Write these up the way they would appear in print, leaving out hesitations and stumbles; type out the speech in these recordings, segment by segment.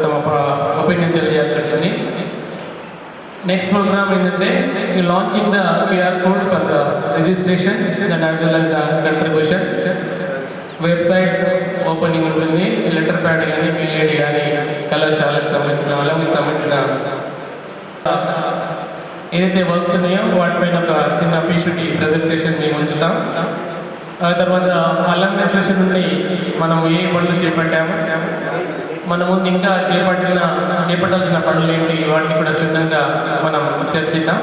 తమ ఒపీనియన్ తెలియజేయాల్సి ఉంటుంది. Next programme ఏంటంటే launching the QR code for the registration and as well as the contribution. Website opening ఉంటుంది. Letter pad కానీ mail ID కానీ కళాశాలకు సంబంధించిన వాళ్ళకి సంబంధించిన ఏదైతే వర్క్స్ ఉన్నాయో వాటిపైన ఒక చిన్న పీపీటీ ప్రజెంటేషన్ మేము ఉంచుతాం. ఆ తర్వాత అలమ్నై సెషన్ నుండి మనం ఏ పనులు చేపట్టాము, మన ముందు ఇంకా చేపట్టాల్సిన పనులు ఏంటి, వాటిని కూడా క్షుణ్ణంగా మనం చర్చిద్దాం.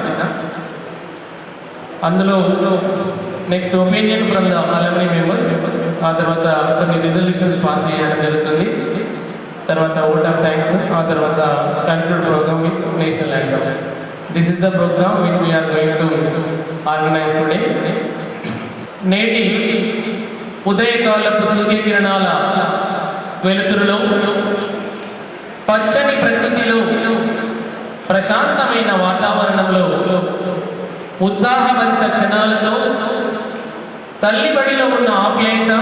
అందులో next opinion from the alumni members, ఆ తర్వాత కొన్ని రిజల్యూషన్స్ పాస్ చేయడం జరుగుతుంది. తర్వాత ఓట్ ఆఫ్ థ్యాంక్స్, ఆ తర్వాత conclude programme with national anthem. This is the programme which we are going to organise today. నేటి ఉదయకాలపు సూర్యకిరణాల వెలుతురులో, పచ్చని ప్రకృతిలో, ప్రశాంతమైన వాతావరణంలో, ఉత్సాహభరిత క్షణాలతో తల్లి బడిలో ఉన్న ఆప్యాయత,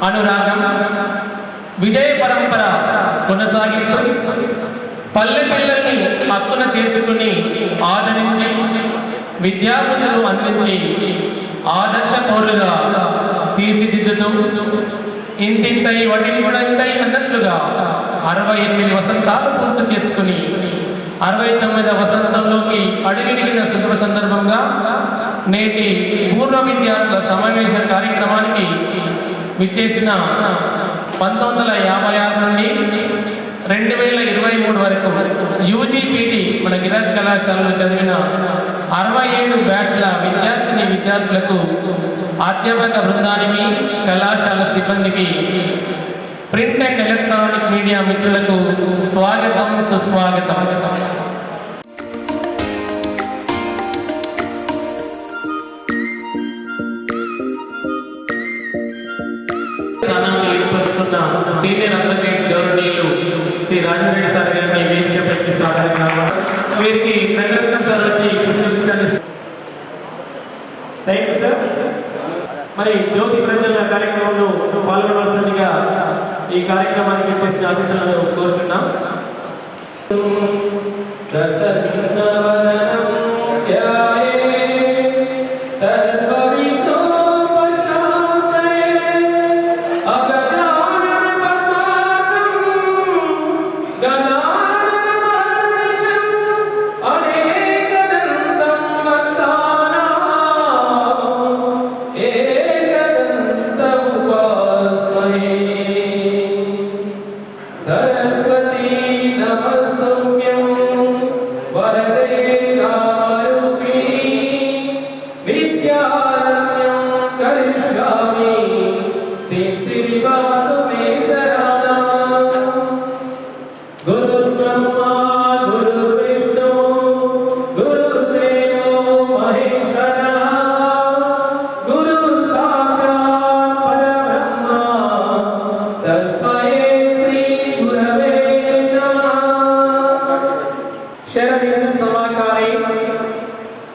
అనురాగం, విజయ పరంపర కొనసాగిస్తూ పల్లె పిల్లల్ని హక్కున చేర్చుకుని ఆదరించి విద్యాబుద్ధులు అందించి ఆదర్శ పౌరులుగా తీర్చిదిద్దుతూ ఇంతింతై వటింపడంతై అన్నట్లుగా 68 వసంతాలు పూర్తి చేసుకుని 69వ వసంతంలోకి అడుగిడిగిన శుభ సందర్భంగా నేటి పూర్వ విద్యార్థుల సమావేశ కార్యక్రమానికి విచ్చేసిన 1956 నుండి 2023 వరకు యూజీపీటీ మన గిరాజ్ కళాశాలలో చదివిన 67 బ్యాచ్ల విద్యార్థులకు, అధ్యాపక బృందానికి, కళాశాల సిబ్బందికి, ప్రింట్ అండ్ ఎలక్ట్రానిక్ మీడియా మిత్రులకు స్వాగతం, సుస్వాగతం. సీనియర్ అడ్వకేట్ గౌరవనీయులు శ్రీ రాజరెడ్డి సార్ గారిని వేదికపైకి స్వాగతం. వీరికి నగరత్న సార్ వచ్చి థ్యాంక్ యూ సార్. మరి జ్యోతి ప్రజల కార్యక్రమంలో పాల్గొనవలసిందిగా ఈ కార్యక్రమానికి చెప్పేసిన అతిథులను కోరుతున్నాం.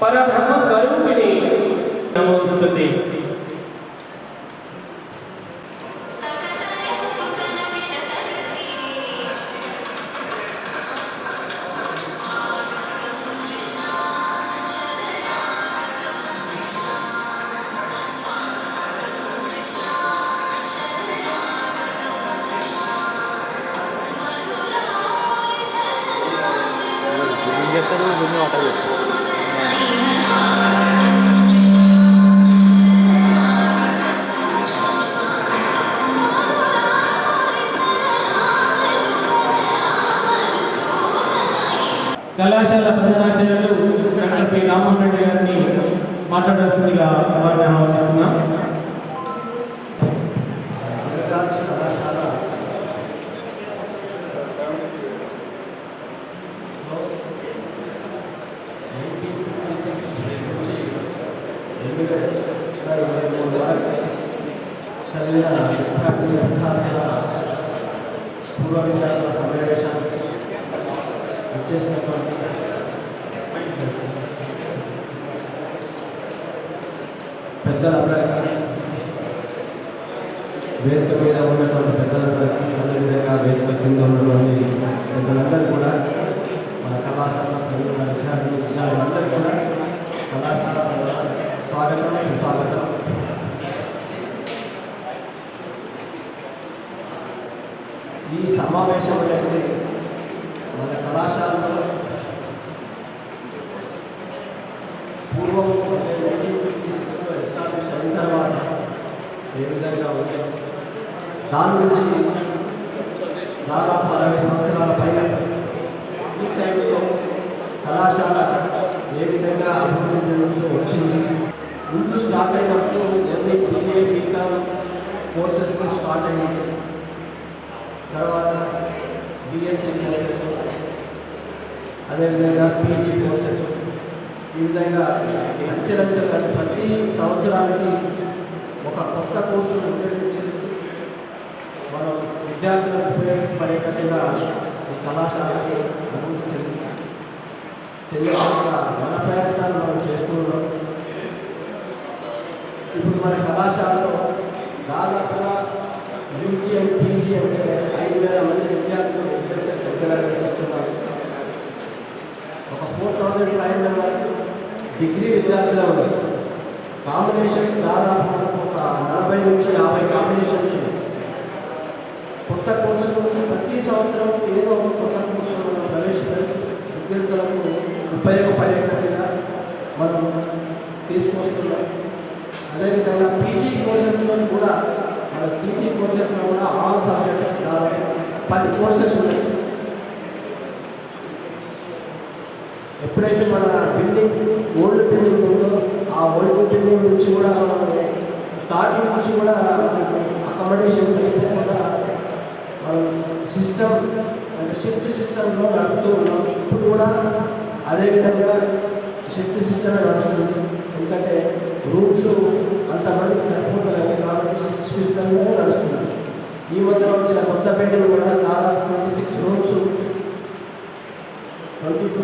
పరబ్రహ్మ స్వరూపిణి నమోస్తుతే. కళాశాల ప్రధానాచార్యులు డాక్టర్ పి రామ్మోహన్ రెడ్డి గారిని మాట్లాడాల్సిందిగా వారిని ఆహ్వానిస్తున్నాం. చదివిన పూర్వ విద్యార్థుల సమావేశానికి వచ్చేసినటువంటి పెద్దలందరికీ, వేదిక మీద ఉన్నటువంటి పెద్దలందరికీ, అదేవిధంగా వేదిక కింద ఉన్నటువంటి పెద్దలందరూ కూడా మన కళాశాల చదివిన విద్యార్థులు విద్యార్థులందరూ కూడా కళాశాల స్వాగతం సుస్వాగతం. ఈ సమావేశం అనేది మన కళాశాలలో పూర్వం 1956లో ఎస్టాబ్లిష్ అయిన తర్వాత ఏ విధంగా ఉంది దాని గురించి దాదాపు 60 సంవత్సరాల పైన ఈ టైంలో కళాశాల ఏ విధంగా అభివృద్ధి చెందుతూ వచ్చింది. ముందు స్టార్ట్ అయినప్పుడు ఓన్లీ BA BCom కోర్సెస్తో స్టార్ట్ అయింది. తర్వాత BSc కోర్సెస్, అదేవిధంగా PG కోర్సెస్, ఈ విధంగా అంచెలంచెలుగా ప్రతి సంవత్సరానికి ఒక కొత్త కోర్సును ఉపయోగించి మనం విద్యార్థులకు ఉపయోగపడేటట్టుగా ఈ కళాశాలకి అభివృద్ధి చెందేందుకు మన ప్రయత్నాలు మనం చేస్తూ ఉన్నాం. ఇప్పుడు మన కళాశాలలో దాదాపుగా UG అండ్ PG అంటే 5,000 మంది విద్యార్థులు చెప్తున్నారు. ఒక 4,500 వరకు డిగ్రీ విద్యార్థులు ఉన్నారు. కాంబినేషన్స్ దాదాపు ఒక 40 నుంచి 50 కాంబినేషన్స్ ఉన్నాయి. కొత్త కోర్సులు ప్రతి సంవత్సరం ఏదో ఒక కొత్త కోర్సులు ప్రవేశపెట్టి విద్యార్థులకు ఉపయోగపడేటట్టుగా మనం తీసుకొస్తున్నాం. అదేవిధంగా PG కోర్సెస్లో కూడా మన PG కోర్సెస్లో కూడా ఆల్ సబ్జెక్ట్స్ 10 కోర్సెస్ ఉన్నాయి. ఎప్పుడైతే మన బిల్డింగ్ ఓల్డ్ బిల్డింగ్ ఉందో ఆ ఓల్డ్ బిల్డింగ్ నుంచి కూడా స్టార్టింగ్ నుంచి కూడా అకామిడేషన్స్ కూడా మనం సిస్టమ్ అంటే షిఫ్ట్ సిస్టంలో నడుపుతూ ఉన్నాం. ఇప్పుడు కూడా అదేవిధంగా షిఫ్ట్ సిస్టమే నడుస్తుంది. ఎందుకంటే రూమ్స్ అంతమందికి సరిపోతుంది కాబట్టి షిఫ్ట్ సిస్టంలో నడుస్తుంది. ఈ మధ్య వచ్చిన కొత్త బిల్డింగ్ కూడా దాదాపు 26 రూమ్స్ 22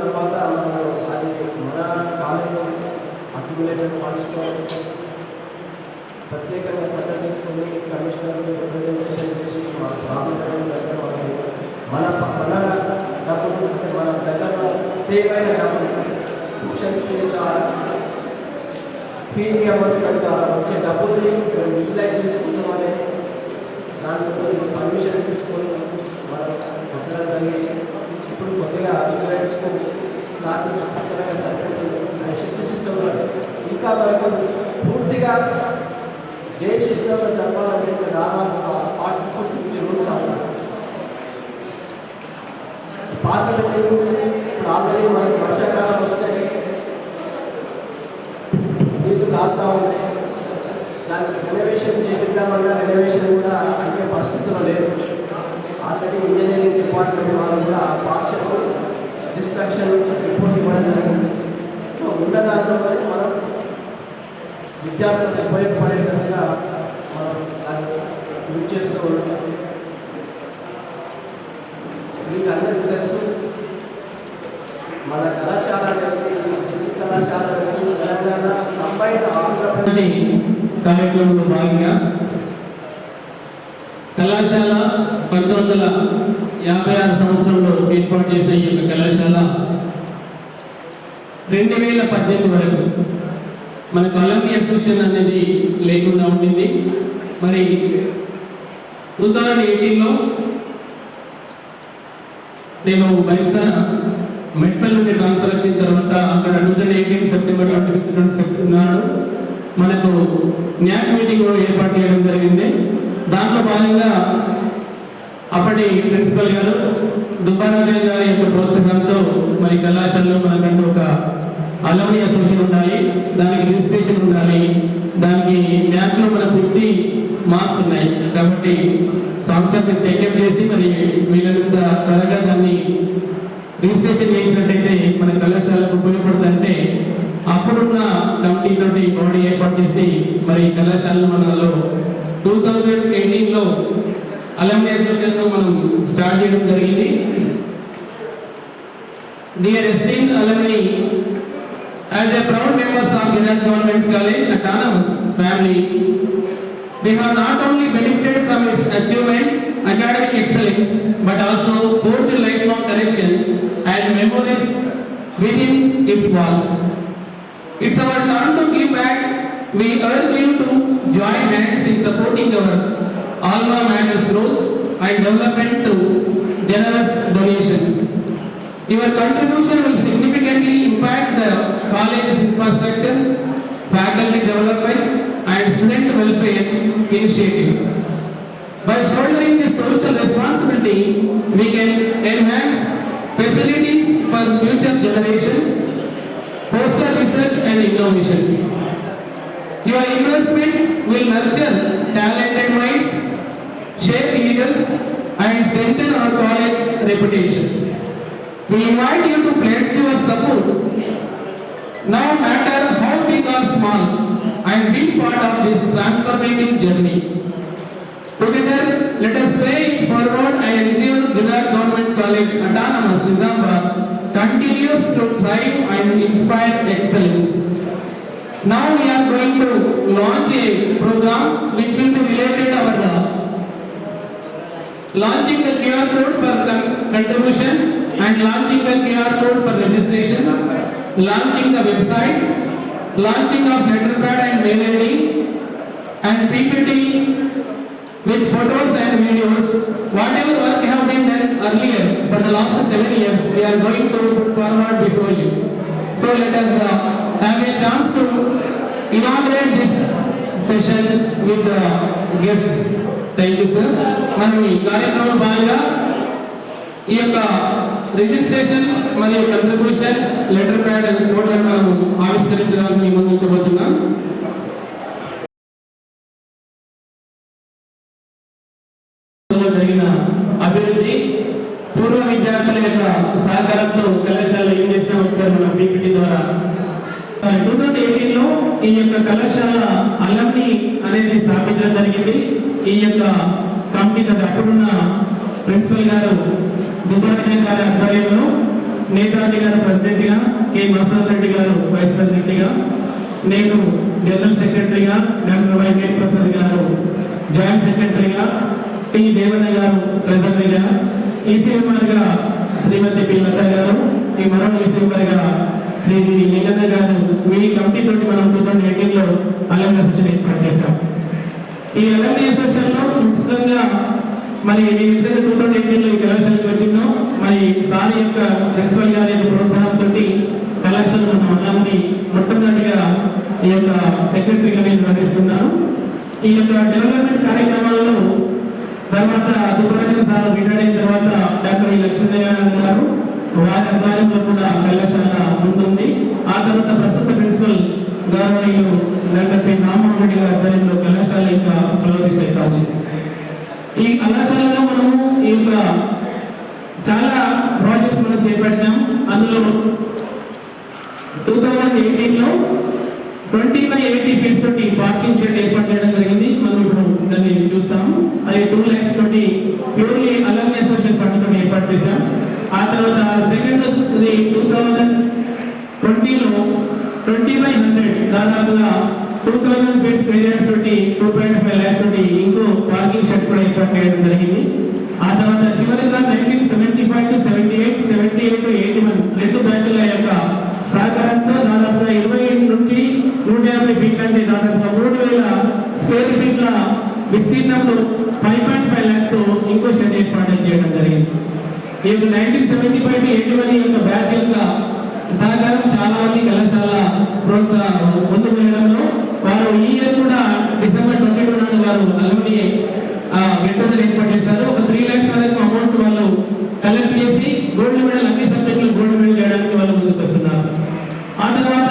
తర్వాత మనం అది మన కాలేజీలో అక్యుములేటెడ్ ఫండ్స్తో ప్రత్యేకంగా శ్రద్ధ తీసుకొని కమిషనర్లు రిప్రజెంటేషన్ చేసి మన ప్రాబ్లం దగ్గర మన డబ్బులు మన దగ్గర సేవ్ అయిన డబ్బులు ట్యూషన్స్ ద్వారా ఫీ రియంబర్స్మెంట్ ద్వారా వచ్చే డబ్బుల్ని యూటిలైజ్ చేసుకుంటామని దాంట్లో పర్మిషన్ తీసుకొని మనం కొట్టడం జరిగింది. ఇప్పుడు కొద్దిగా స్టూడెంట్స్కు క్లాసెస్ సరిపోతుంది అని షిఫ్ట్ సిస్టంలో ఇంకా మనకు పూర్తిగా డే సిస్టంలో జరపాలంటే దాదాపు 40 to 50 రూమ్స్ అవుతాయి. పాత బిల్డింగ్ ఇప్పుడు ఆల్రెడీ మనకి వర్షాకాలం వస్తే నీళ్ళు కాలుతూ ఉంటే దానికి రెనోవేషన్ చేపిద్దామన్నా రెనోవేషన్ కూడా అయ్యే పరిస్థితుల్లో లేదు. ఆల్రెడీ ఇంజనీరింగ్ డిపార్ట్మెంట్ వాళ్ళు కూడా పార్షల్ డిస్ట్రక్షన్ రిపోర్ట్ ఇవ్వడం జరిగింది. సో ఉన్న దాంట్లో మనం విద్యార్థులకు ఉపయోగపడేటట్టుగా మనం దాన్ని యూజ్ చేస్తూ ఉంటాం. మీకు అందరికీ తెలుసు మన కళాశాల కళాశాల తెలంగాణ కంబైన్డ్ ఆంధ్రప్రదేశ్ కార్యక్రమంలో భాగంగా కళాశాల 1956 సంవత్సరంలో ఏర్పాటు చేసిన ఈ యొక్క కళాశాల 2018 వరకు మనకు అలమ్ని అసోసియేషన్ అనేది లేకుండా ఉండింది. మరి 2018లో నేను బైసా మెట్పల్ నుండి ట్రాన్స్ఫర్ వచ్చిన తర్వాత అక్కడ 2018 సెప్టెంబర్ 25 నాడు మనకు న్యాక్ మీటింగ్ ఏర్పాటు చేయడం జరిగింది. దాంట్లో భాగంగా అప్పటి ప్రిన్సిపల్ గారు దుబ్బారాజు గారి యొక్క ప్రోత్సాహంతో మరి కళాశాలలో మనకంటూ ఒక అలమ్ని అసోసియేషన్ ఉండాలి, దానికి రిజిస్ట్రేషన్ ఉండాలి, దానికి న్యాక్లో మనకు 50 మార్క్స్ ఉన్నాయి కాబట్టి సంస్థని టేకప్ చేసి మరి వీళ్ళంత త్వరగా దాన్ని రిజిస్ట్రేషన్ చేసినట్టయితే మన కళాశాలకు ఉపయోగపడుతుందంటే అప్పుడున్న కమిటీతోటి బాడీ ఏర్పాటు చేసి మరి కళాశాలలో మనలో 2018లో అలమ్ని అసోసియేషన్ మనం స్టార్ట్ చేయడం జరిగింది. Dear esteemed alumni, as a proud members of Gujarat Government College Autonomous family, we have not only benefited from its achievement academic excellence, but also forged lifelong connection and memories within its walls. It's our turn to give back. We urge you to join hands in supporting our alma mater's growth and development through generous donations. Your contribution will significantly impact the college's infrastructure, faculty development, and student welfare initiatives. By shouldering this social responsibility, we can enhance facilities for future generation, foster research and innovations. Your investment will nurture talented minds, shape leaders, and strengthen our college reputation. We invite you to pledge your support, no matter how big or small, and be part of this transformative journey. Together, let us pay forward and ensure Gujarat Government College Autonomous Nizamabad continues to thrive and inspire excellence. Now we are going to launch a program which will be related to our launching the QR code for contribution and launching the QR code for registration, launching the website, launching of letterpad and mail ID, and PPT with photos and videos. Whatever work have been done earlier for the last 7 years, we are going to put forward before you. So let us have a chance to inaugurate this session with the guest. Thank you, sir. మనం ఈ కార్యక్రమం భాగంగా ఈ యొక్క registration మరియు contribution letter pad కోడ్లను మనం ఆవిష్కరించడానికి మీ ముందు ఉంచబోతున్నాం. జరిగిన అభివృద్ధి పూర్వ విద్యార్థుల యొక్క సహకారంతో కళాశాల ఏం చేసినా ఒకసారి మన పీపీటీ ద్వారా 2018 లో ఈ యొక్క కళాశాల అలమ్ని అనేది స్థాపించడం జరిగింది. ఈ యొక్క కమిటీ అప్పుడున్న ప్రిన్సిపల్ గారు దుబ్బారెడ్డి గారి ఆధ్వర్యంలో నేతాజీ గారు ప్రెసిడెంట్ గా, K మసన్ Reddy garu vice president గా, నేను జనరల్ సెక్రటరీగా, డాక్టర్ వై కే ప్రసాద్ గారు జాయింట్ సెక్రటరీగా, టి దేవన్న గారు ట్రెజరీగా, ఈసీఎంఆర్ గా శ్రీమతి పి లత గారు, ఈ మరో ఈసీఎంఆర్ గా శ్రీ లింగన్న గారు. మీ కమిటీ తోటి మనం 2018 లో అలమ్ని అసోసియేషన్ ఏర్పాటు చేశాం. ఈ అలమ్ని అసోసియేషన్ లో ముఖ్యంగా మరి నేను ఇద్దరు 2018 లో ఈ కళాశాలకు వచ్చిందో మరి సార్ యొక్క ప్రిన్సిపల్ గారి యొక్క ప్రోత్సాహంతో కళాశాల మనం అలమ్ని మొట్టమొదటిగా ఈ యొక్క సెక్రటరీగా నేను నిర్వహిస్తున్నాను. ఈ యొక్క డెవలప్మెంట్ కార్యక్రమాల్లో తర్వాత దుబ్బారెడ్డి సార్ రిటైర్ అయిన తర్వాత డాక్టర్ లక్ష్మీనారాయణ గారు వారి ఆధ్వర్యంలో కూడా కళాశాల ముందుంది. ఆ తర్వాత ప్రస్తుత ప్రిన్సిపల్ గౌరవనీయులు డాక్టర్ పి రామ్మోహన్ రెడ్డి గారి ఆధ్వర్యంలో కళాశాల ఇంకా ఫ్లోరిష్ అవుతా ఉంది. ఈ కళాశాలలో మనము ఈ యొక్క చాలా ప్రాజెక్ట్స్ మనం చేపట్టాం. అందులో 2018 లో 20/80 ఫీట్స్ తోటి పార్కింగ్ షెడ్ ఏర్పాటు చేయడం జరిగింది. మనం ఇప్పుడు దాన్ని చూస్తాము. అది 2 lakhs తోటి ప్యూర్లీ అలమ్ని అసోసియేషన్ ఫండ్ తోటి ఏర్పాటు చేశాం. ఆ తర్వాత సెకండ్ 2020 లో 20/100 దాదాపుగా 2000 ఫీట్స్ ఏరియాస్ తోటి 2.5 lakhs తోటి ఇంకో పార్కింగ్ షెడ్ కూడా ఏర్పాటు చేయడం జరిగింది. ఆ తర్వాత చివరిగా 1975 to 78, 78 to 81 రెండు బ్యాచ్ల యొక్క సహకారంతో దాదాపుగా 20 నుంచి 150 ఫీట్ల అంటే దాదాపుగా 3000 స్క్వేర్ ఫీట్ల విస్తీర్ణంలో 5.5 lakhs తో ఇంకో షెడ్ ఏర్పాటు చేయడం జరిగింది. ఈ 1975 to 81 యొక్క బ్యాచ్ యొక్క సహకారం చాలా మంది కళాశాల ముందుకు వెళ్ళడంలో వారు ఈ ఇయర్ కూడా December 22 నాడు వారు అలమ్ని గెట్ ఏర్పాటు చేశారు. ఒక 3 lakhs వరకు అమౌంట్ వాళ్ళు కలెక్ట్ చేసి గోల్డ్ మెడల్ అన్ని సబ్జెక్టులు గోల్డ్ మెడల్ చేయడానికి వాళ్ళు ముందుకు వస్తున్నారు. ఆ తర్వాత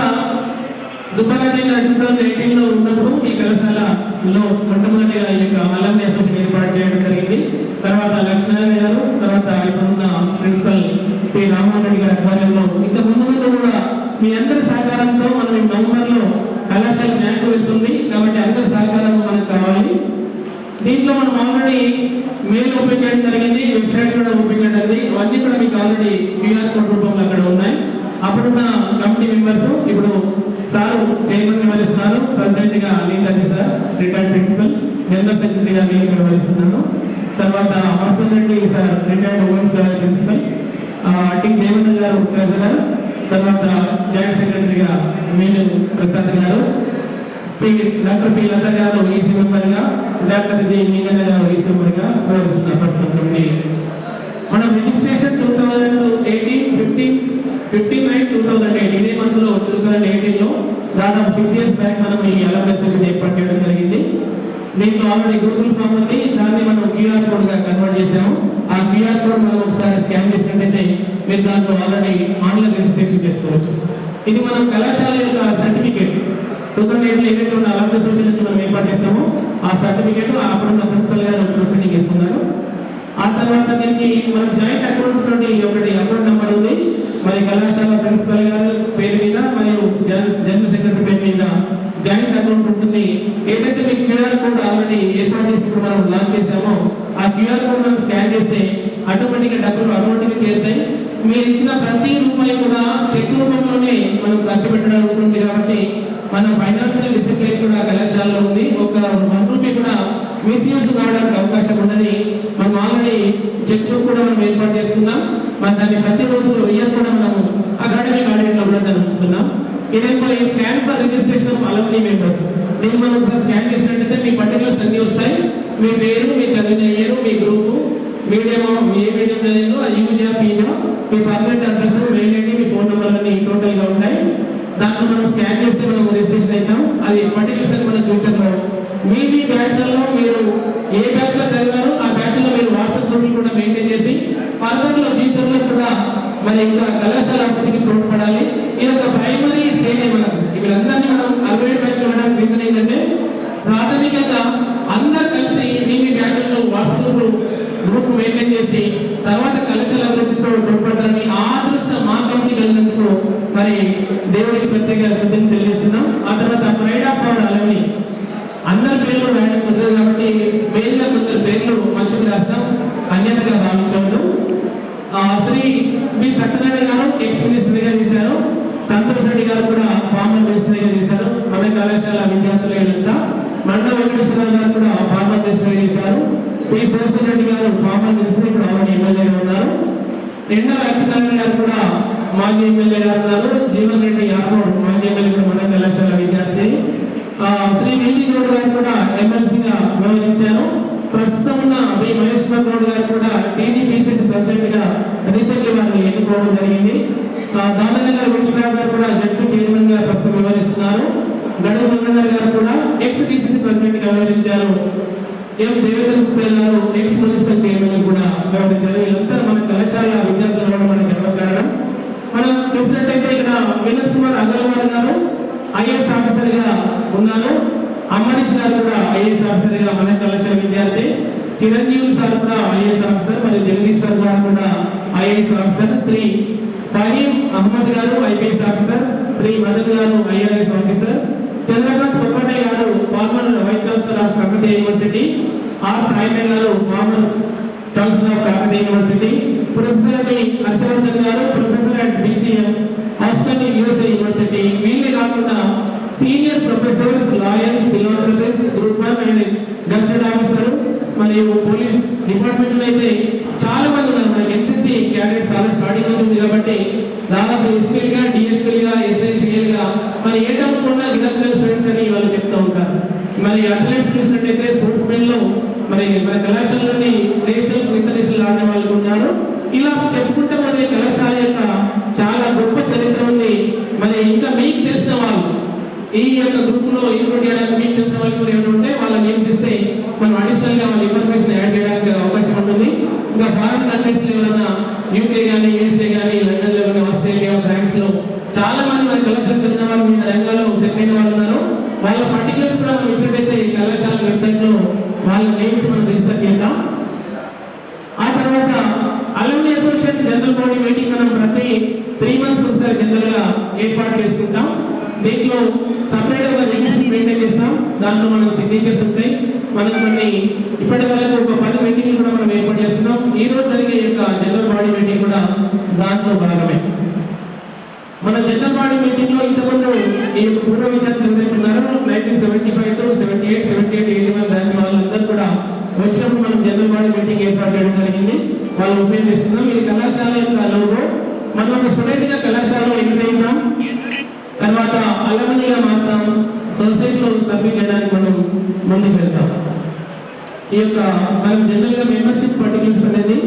దుబ్బారెడ్డి 2018 లో ఉన్నప్పుడు ఈ కళాశాలలో మొట్టమొదటిగా ఈ యొక్క అలమ్ని అసోసియేషన్ ఏర్పాటు చేయడం జరిగింది. తర్వాత లక్ష్మీనారాయణ గారు, తర్వాత ఇప్పుడున్న ప్రిన్సిపల్ పి రామ్మోహన్ రెడ్డి గారి ఆధ్వర్యంలో ఇంకా ముందు కూడా మీ అందరి సహకారంతో మనం ఈ నవంబర్లో కళాశాల న్యాక్ వెళ్తుంది. కాబట్టి అందరి సహకారం మనకు కావాలి. దీంట్లో మనం ఆల్రెడీ మెయిల్ ఓపెన్ చేయడం జరిగింది, వెబ్సైట్ కూడా ఓపెన్ చేయడం జరిగింది. అవన్నీ కూడా మీకు ఆల్రెడీ QR కోడ్ రూపంలో అక్కడ ఉన్నాయి. అప్పుడున్న కమిటీ మెంబర్స్ ఇప్పుడు సార్ చైర్మన్ వ్యవహరిస్తున్నారు, ప్రెసిడెంట్ గా Netaji sir retired principal, general సెక్రటరీగా నేను వ్యవహరిస్తున్నాను. తర్వాత Harsan Reddy sir retired women's college principal, T Devendra గారు ట్రెజరర్, తర్వాత జాయింట్ సెక్రటరీగా వేణు ప్రసాద్ గారు, డాక్టర్ పి లత గారు ఈసీ మెంబర్గా, డాక్టర్ జి లింగన్న గారు ఈసీ మెంబర్గా వ్యవహరిస్తున్నారు ప్రస్తుతం కమిటీ. మనం రిజిస్ట్రేషన్ 2015/9/2008 ఇదే మంత్ లో 2018లో దాదాపు 6 years బ్యాక్ మనం ఈ అలమ్నై సెషన్ ఏర్పాటు చేయడం జరిగింది. దీంట్లో ఆల్రెడీ గూగుల్ ఫామ్ ఉంది, దాన్ని మనం క్యూఆర్ కోడ్ గా కన్వర్ట్ చేసాము. ఆ క్యూఆర్ కోడ్ మనం ఒకసారి స్కాన్ చేసినట్టయితే మీరు దాంట్లో ఆల్రెడీ ఆన్లైన్ రిజిస్ట్రేషన్ చేసుకోవచ్చు. ఇది మనం కళాశాల యొక్క సర్టిఫికేట్ 2008లో ఏదైతే ఉన్న అలమ్నై సెషన్ నుంచి మనం ఏర్పాటు చేసామో ఆ సర్టిఫికేట్ అప్పుడున్న ప్రిన్సిపల్ గారు ప్రొసీడింగ్ ఇస్తున్నారు. ఆ తర్వాత దీనికి మనం జాయింట్ అకౌంట్ తోటి ఒకటి అకౌంట్ నెంబర్ ఉంది, మరి కళాశాల ప్రిన్సిపల్ గారు పేరు మీద మరియు జనరల్ సెక్రటరీ పేరు మీద జాయింట్ అకౌంట్ ఉంటుంది. ఏదైతే మీకు క్యూఆర్ కోడ్ ఆల్రెడీ ఏర్పాటు చేసి ఇప్పుడు మనం లాంచ్ చేసామో ఆ క్యూఆర్ కోడ్ మనం స్కాన్ చేస్తే ఆటోమేటిక్గా డబ్బులు అకౌంట్కి చేరుతాయి. మీరు ఇచ్చిన ప్రతి రూపాయి కూడా చెక్ రూపంలోనే మనం ఖర్చు పెట్టడం ఉంటుంది. కాబట్టి మన ఫైనాన్షియల్ డిసిప్లిన్ కూడా కళాశాలలో ఉంది. ఒక 1 రూపీ కూడా మిస్యూజ్ కావడానికి అవకాశం ఉన్నది. మనం ఆల్రెడీ చెక్ బుక్ కూడా మనం ఏర్పాటు చేసుకున్నాం. మరి దాన్ని ప్రతిరోజు ఇయర్ కూడా మనం అకాడమిక్ ఆడిట్ లో కూడా దాన్ని ఉంచుతున్నాం. ఇదేమో ఈ scan for registration of alumni members. దీన్ని మనం ఒకసారి స్కాన్ చేసినట్టయితే మీ పర్టికులర్స్ అన్ని వస్తాయి. మీ పేరు, మీ చదివిన ఇయర్, మీ గ్రూపు, మీడియం, ఏ మీడియం చదివిందో అది యూజా పీజా, మీ పర్మనెంట్ అడ్రస్, మెయిల్ ఐడి, మీ ఫోన్ నెంబర్ అన్ని టోటల్ గా ఉంటాయి. దాంట్లో మనం స్కాన్ చేస్తే మనం రిజిస్ట్రేషన్ అవుతాం. అది పర్టికులర్స్ అని మనం ఫ్యూచర్లో మీ బ్యాచ్లలో మీరు ఏ బ్యాచ్ లో చదివారో ఆ బ్యాచ్ లో మీరు వాట్సాప్ గ్రూప్ కూడా మెయింటైన్ చేసి ఫర్దర్ లో ఫ్యూచర్ లో కూడా మరి ఇంకా కళాశాల అభివృద్ధికి తోడ్పడాలి. ఇది ఒక ప్రైమరీ స్టేజ్. మనం వీళ్ళందరినీ మనం 60 బ్యాచ్ లో ఉండడానికి రీజన్ ఏంటంటే ప్రాథమికంగా అందరు కలిసి మీ బ్యాచ్లో వాట్సాప్ గ్రూప్ మెయింటైన్ చేసి తర్వాత కళాశాల అభివృద్ధితో తోడ్పడడానికి ఆ అదృష్టం మా కంపెనీ వెళ్ళినందుకు మరి దేవుడికి ప్రత్యేక కృతజ్ఞతలు తెలియజేస్తున్నాం. ఆ తర్వాత ప్రైడ్ ఆఫ్ అవర్ అలమ్నీ అందరి పేర్లు రాయడం కుదరదు కాబట్టి మెయిన్గా కొందరు పేర్లు మంచిగా రాస్తాం, అన్యతగా భావించవద్దు. శ్రీ బి సత్యనారాయణ గారు ఎక్స్ మినిస్టర్గా చేశారు. సంతోష్ రెడ్డి గారు కూడా ఫార్మర్ మినిస్టర్గా చేశారు. మన కళాశాల విద్యార్థులు వీళ్ళంతా. మండ వెంకటేశ్వర గారు కూడా ఫార్మర్ మినిస్టర్ చేశారు. పి శివశంకర్ రెడ్డి గారు ఫార్మర్ మినిస్టర్, ఇప్పుడు ఆల్రెడీ ఎమ్మెల్యేగా ఉన్నారు. రెండవ లక్ష్మీనారాయణ గారు కూడా మాజీ ఎమ్మెల్యేగా ఉన్నారు. జీవన్ రెడ్డి యాదవ్ మాజీ ఎమ్మెల్యే కూడా మన కళాశాల విద్యార్థి. శ్రీ వీధి గౌడ్ గారు కూడా ఎమ్మెల్సీగా వ్యవహరించారు. ప్రస్తుతం ఉన్న వి మహేష్ కుమార్ గౌడ్ గారు కూడా టీడీపీసీసీ ప్రెసిడెంట్ గా రీసెంట్లీ వారిని ఎన్నుకోవడం జరిగింది. దాదానగర్ వెంకటరావు గారు కూడా జడ్పీ చైర్మన్ గా ప్రస్తుతం వ్యవహరిస్తున్నారు. గడువు గంగాధర్ గారు కూడా ఎక్స్ డీసీసీ ప్రెసిడెంట్ గా వ్యవహరించారు. ఎం దేవేంద్ర గుప్తా గారు ఎక్స్ మున్సిపల్ చైర్మన్ కూడా వ్యవహరించారు. వీళ్ళంతా మన కళాశాల విద్యార్థులు ఉండడం మన గర్వకారణం. మనం చూసినట్టయితే ఇక్కడ వినోద్ కుమార్ అగర్వాల్ గారు ఐఏఎస్ ఆఫీసర్ గా ఉన్నారు. అమ్మరీష్ గారు కూడా ఐఏఎస్ ఆఫీసర్ గా మన కళాశాల విద్యార్థి. చిరంజీవి సార్ కూడా ఐఏఎస్ ఆఫీసర్, మరియు జగదీశ్వర్ గారు కూడా ఐఏఎస్ ఆఫీసర్. శ్రీ ఫహీం అహ్మద్ గారు ఐపీఎస్ ఆఫీసర్. శ్రీ మదన్ గారు ఐఆర్ఎస్ ఆఫీసర్. చంద్రకాంత్ పొక్కటే గారు former vice chancellor of Kakatiya university. R Saina గారు former chancellor of Kakatiya university. Professor D Harshavardhan గారు professor at BCM hostel USA university. వీళ్ళే కాకుండా senior professors, lawyers, philanthropist, group 1 and gazetted officer మరియు police department లో అయితే చాలా మంది ఉన్నారు. మనకి ఎన్సీసీ క్యాడెట్స్ ఆల్రెడీ స్టార్టింగ్ అవుతుంది కాబట్టి దాదాపు ఎస్పీఎల్ గా, డిఎస్పీఎల్ గా, ఎస్ఐసిఎల్ గా మరి ఏ టౌన్ ఉన్న గిరాకీ స్టూడెంట్స్ అని వాళ్ళు చెప్తూ ఉంటారు. మరి అథ్లెట్స్ చూసినట్టయితే స్పోర్ట్స్ మెన్ లో మరి మన కళాశాలలోని నేషనల్స్, ఇంటర్నేషనల్ ఆడిన వాళ్ళు ఉన్నారు. ఇలా చెప్పుకుంటే మన కళాశాల యొక్క చాలా గొప్ప చరిత్ర ఉంది. మరి ఇంకా మీకు తెలిసిన వాళ్ళు ఈ యొక్క గ్రూప్ లో ఇంక్లూడ్ చేయడానికి మీకు తెలిసిన వాళ్ళు కూడా ఏమైనా ఉంటే వాళ్ళ నేమ్స్ ఇస్తే మనం అడిషనల్ గా వాళ్ళ ఇన్ఫర్మేషన్ యాడ్ చేయడానికి అవకాశం ఉంటుంది. ఇంకా ఫారెన్ కంట్రీస్ లో ఏమైనా యూకే కానీ, యూఎస్ఏ కానీ, లండన్ లో కానీ, ఆస్ట్రేలియా, ఫ్రాన్స్ లో చాలా మంది మన కళాశాల చదివిన వాళ్ళు వివిధ రంగాల్లో సెటిల్ అయిన వాళ్ళు ఉన్నారు. వాళ్ళ పర్టికులర్స్ కూడా మనం ఇచ్చినట్టయితే కళాశాల వెబ్సైట్ లో వాళ్ళ నేమ్స్ మనం రిజిస్టర్ చేద్దాం. ఆ తర్వాత alumni association general body meeting మనం ప్రతి 3 months ఒకసారి జనరల్ గా ఏర్పాటు చేసుకుంటాం. దీంట్లో సపరేట్ గా రిజిస్టర్ మెయింటైన్ చేస్తాం. దాంట్లో మనం సిగ్నేచర్స్ ఉంటాయి. మనం కొన్ని ఇప్పటి వరకు ఒక 10 మీటింగ్లు కూడా మనం ఏర్పాటు చేస్తున్నాం. ఈ రోజు జరిగే యొక్క జనరల్ బాడీ మీటింగ్ కూడా దాంట్లో భాగమే. మన జనరల్ బాడీ మీటింగ్ లో ఇంతకుముందు ఈ యొక్క పూర్వ విద్యార్థులు ఎవరైతే ఉన్నారో 1975 to 78, 81 బ్యాచ్ వాళ్ళందరూ కూడా వచ్చినప్పుడు మనం జనరల్ బాడీ మీటింగ్ ఏర్పాటు చేయడం జరిగింది. వాళ్ళు ఉపయోగిస్తున్నాం. ఇది కళాశాల యొక్క లోగో. మనం ఒక స్టూడెంట్ గా కళాశాలలో ఎంటర్ అయినాం, తర్వాత అలమ్నీగా మారుతాం, సొసైటీలో సర్వీస్ చేయడానికి మనం ముందుకు వెళ్తాం. ఈ యొక్క మనం జనరల్ గా మెంబర్షిప్ పర్టికులర్స్ అనేది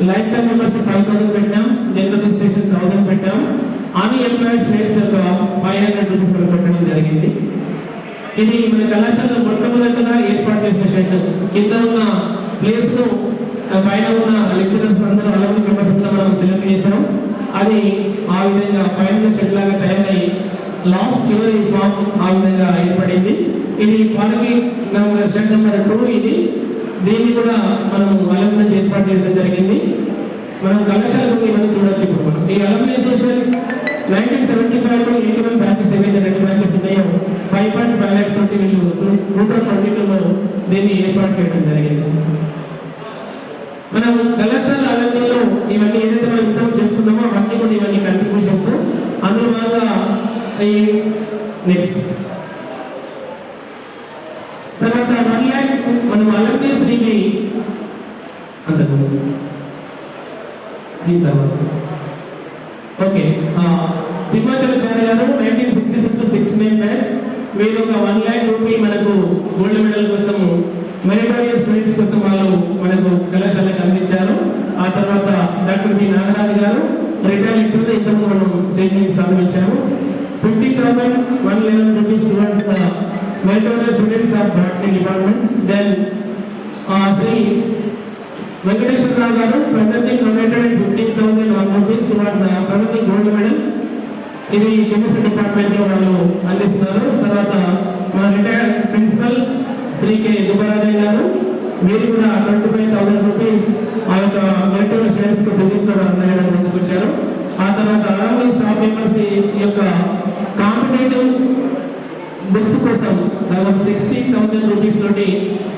లైఫ్ టైం మెంబర్షిప్ 5000 పెట్టాం, జనరల్ రిజిస్ట్రేషన్ 1000 పెట్టాం, అన్ని ఎంప్లాయీస్ రేట్స్ యొక్క 500 రూపీస్ పెట్టడం జరిగింది. ఇది మన కళాశాలలో మొట్టమొదటిగా ఏర్పాటు చేసిన షెడ్. కింద ఉన్న ప్లేస్ ను పైన ఉన్న లెక్చరర్స్ అందరూ అలమ్నీ మెంబర్స్ మనం సెలెక్ట్ చేసాం. అది ఆ విధంగా పైన షెడ్ లాగా తయారై లాస్ట్ చివరి ఫామ్ ఆ విధంగా ఏర్పడింది. ఇది పార్కింగ్ షెడ్ నెంబర్ 2. ఇది దీన్ని కూడా మనం అలమ్నీ ఏర్పాటు చేయడం జరిగింది. మనం కళాశాల గురించి ఇవన్నీ చూడొచ్చు. ఇప్పుడు మనం ఈ అలమ్నీ అసోసియేషన్ 1975 to 81 బ్యాచెస్ ఏవైతే 2 బ్యాచెస్ ఉన్నాయో 5.5 lakhs తోటి వీళ్ళు 2022లో దీన్ని ఏర్పాటు చేయడం జరిగింది. మనం కళాశాల అలమ్నీలో ఇవన్నీ ఏదైతే మనం ఇంతకు చెప్పుకున్నామో అవన్నీ కూడా ఇవన్నీ కంట్రిబ్యూషన్స్. అందులో భాగంగా ఈ నెక్స్ట్ తర్వాత 1 lakh మనం అలమ్నీ శ్రీకి అంతకు దీని తర్వాత ఓకే సింహాచలాచార్య గారు 1966 to 69 బ్యాచ్. వీరు ఒక 1 lakh రూపీ మనకు గోల్డ్ మెడల్ కోసం మెరిటోరియస్ స్టూడెంట్స్ కోసం వాళ్ళు మనకు కళాశాలకు అందించారు. ఆ తర్వాత డాక్టర్ బి నాగరాజు గారు రిటైర్ లెక్చరర్, ఇంతకు మనం స్టేట్మెంట్ సమర్పించాము. 50,111 rupees towards the meritorious students of botany department. Then Shri Venkateswararao గారు presenting donated 15,001 rupees towards the presenting gold medal. ఇది కెమిస్ట్రీ డిపార్ట్మెంట్ లో వాళ్ళు అందిస్తున్నారు. తర్వాత మన retired principal Shri K Dubbarajan గారు, వీరు కూడా 25,000 రూపీస్ ఆ యొక్క మెరిటోరియస్ స్టూడెంట్స్ కు ఫిజిక్స్లో అందజేయడం ముందుకు వచ్చారు. ఆ తర్వాత అలమ్నీ స్టాఫ్ మెంబర్స్ ఈ యొక్క కాంపిటేటివ్ బుక్స్ కోసం దాదాపు 60,000 రూపీస్ తోటి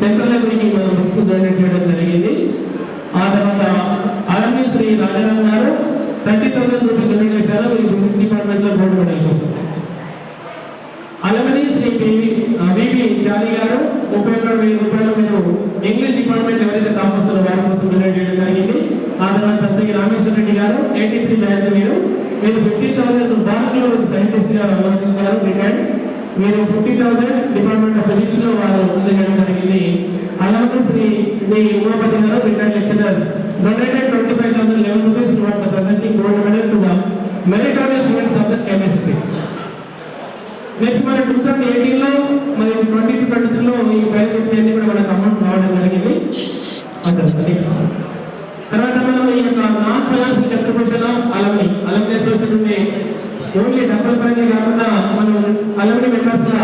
సెంట్రల్ లైబ్రరీకి మనం బుక్స్ డొనేట్ చేయడం జరిగింది. ఆ తర్వాత అలమ్నీ శ్రీ రాజారాం గారు 30,000 రూపీస్ డొనేట్ చేశారు. వీరి బిజినెస్ డిపార్ట్మెంట్ లో గోల్డ్ మెడల్ కోసం. అలమ్నీ శ్రీ వివి చారి గారు 32,000 రూపాయలు మీరు ఇంగ్లీష్ డిపార్ట్మెంట్ ఎవరైతే టాప్ వస్తారో వారి కోసం డొనేట్ చేయడం జరిగింది. ఆ తర్వాత శ్రీ రామేశ్వర రెడ్డి గారు 83 బ్యాచ్ మీరు 50,000 భారత్ లో సైంటిస్ట్ గా వ్యవహరించారు రిటైర్డ్. మీరు 50,000 డిపార్ట్మెంట్ ఆఫ్ ఫిజిక్స్ లో వారు అందజేయడం జరిగింది. అలాగే శ్రీ డి ఉమాపతి గారు retired lecturers donated 25,011 rupees towards the presenting gold medal to the meritorious students of the chemistry. Next మన 2018 లో మరి 2022 లో ఈ బయోటెక్నాలజీ కూడా మనకు అమౌంట్ రావడం జరిగింది. నెక్స్ట్ తర్వాత మనం ఈ యొక్క non financial contribution of alumni association ఉండే ఓన్లీ డబ్బుల పరంగా కాకుండా మనం అలమ్నీ మెంబర్స్ గా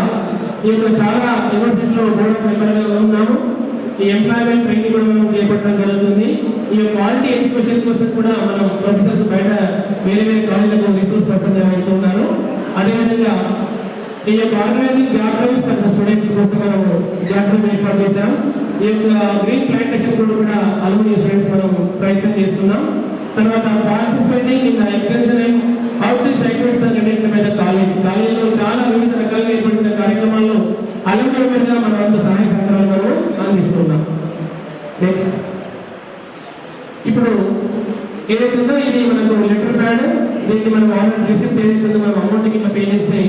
ఈ యొక్క చాలా యూనివర్సిటీలో బోర్డ్ ఆఫ్ మెంబర్ గా ఉన్నాము. ఈ ఎంప్లాయ్మెంట్ ట్రైనింగ్ కూడా మనం చేపట్టడం జరుగుతుంది. ఈ క్వాలిటీ ఎడ్యుకేషన్ కోసం కూడా మనం ప్రొఫెసర్స్ బయట వేరే వేరే కాలేజీలకు రిసోర్స్ పర్సన్ గా వెళ్తున్నారు. అదేవిధంగా ఈ యొక్క organising job drives for the students కోసం మనం జాబ్ డ్రైవ్ ఏర్పాటు చేశాం. ఈ యొక్క గ్రీన్ ప్లాంటేషన్ కూడా అలమ్నీ స్టూడెంట్స్ మనం ప్రయత్నం చేస్తున్నాం. తర్వాత participating in the extension and outreach activities are conducted by the కాలేజీలో చాలా వివిధ రకాలుగా ఏర్పడిన కార్యక్రమాల్లో అలమ్నీ మెంబర్గా మన వంతు సహాయ సహకారాలు మనం అందిస్తున్నాం. నెక్స్ట్ ఇప్పుడు ఏదైతే ఉందో ఇది మనకు లెటర్ ప్యాడ్. దీన్ని మనం ఆల్రెడీ రిసిప్ట్ ఏదైతే ఉందో మనం అమౌంట్ కింద పే చేస్తే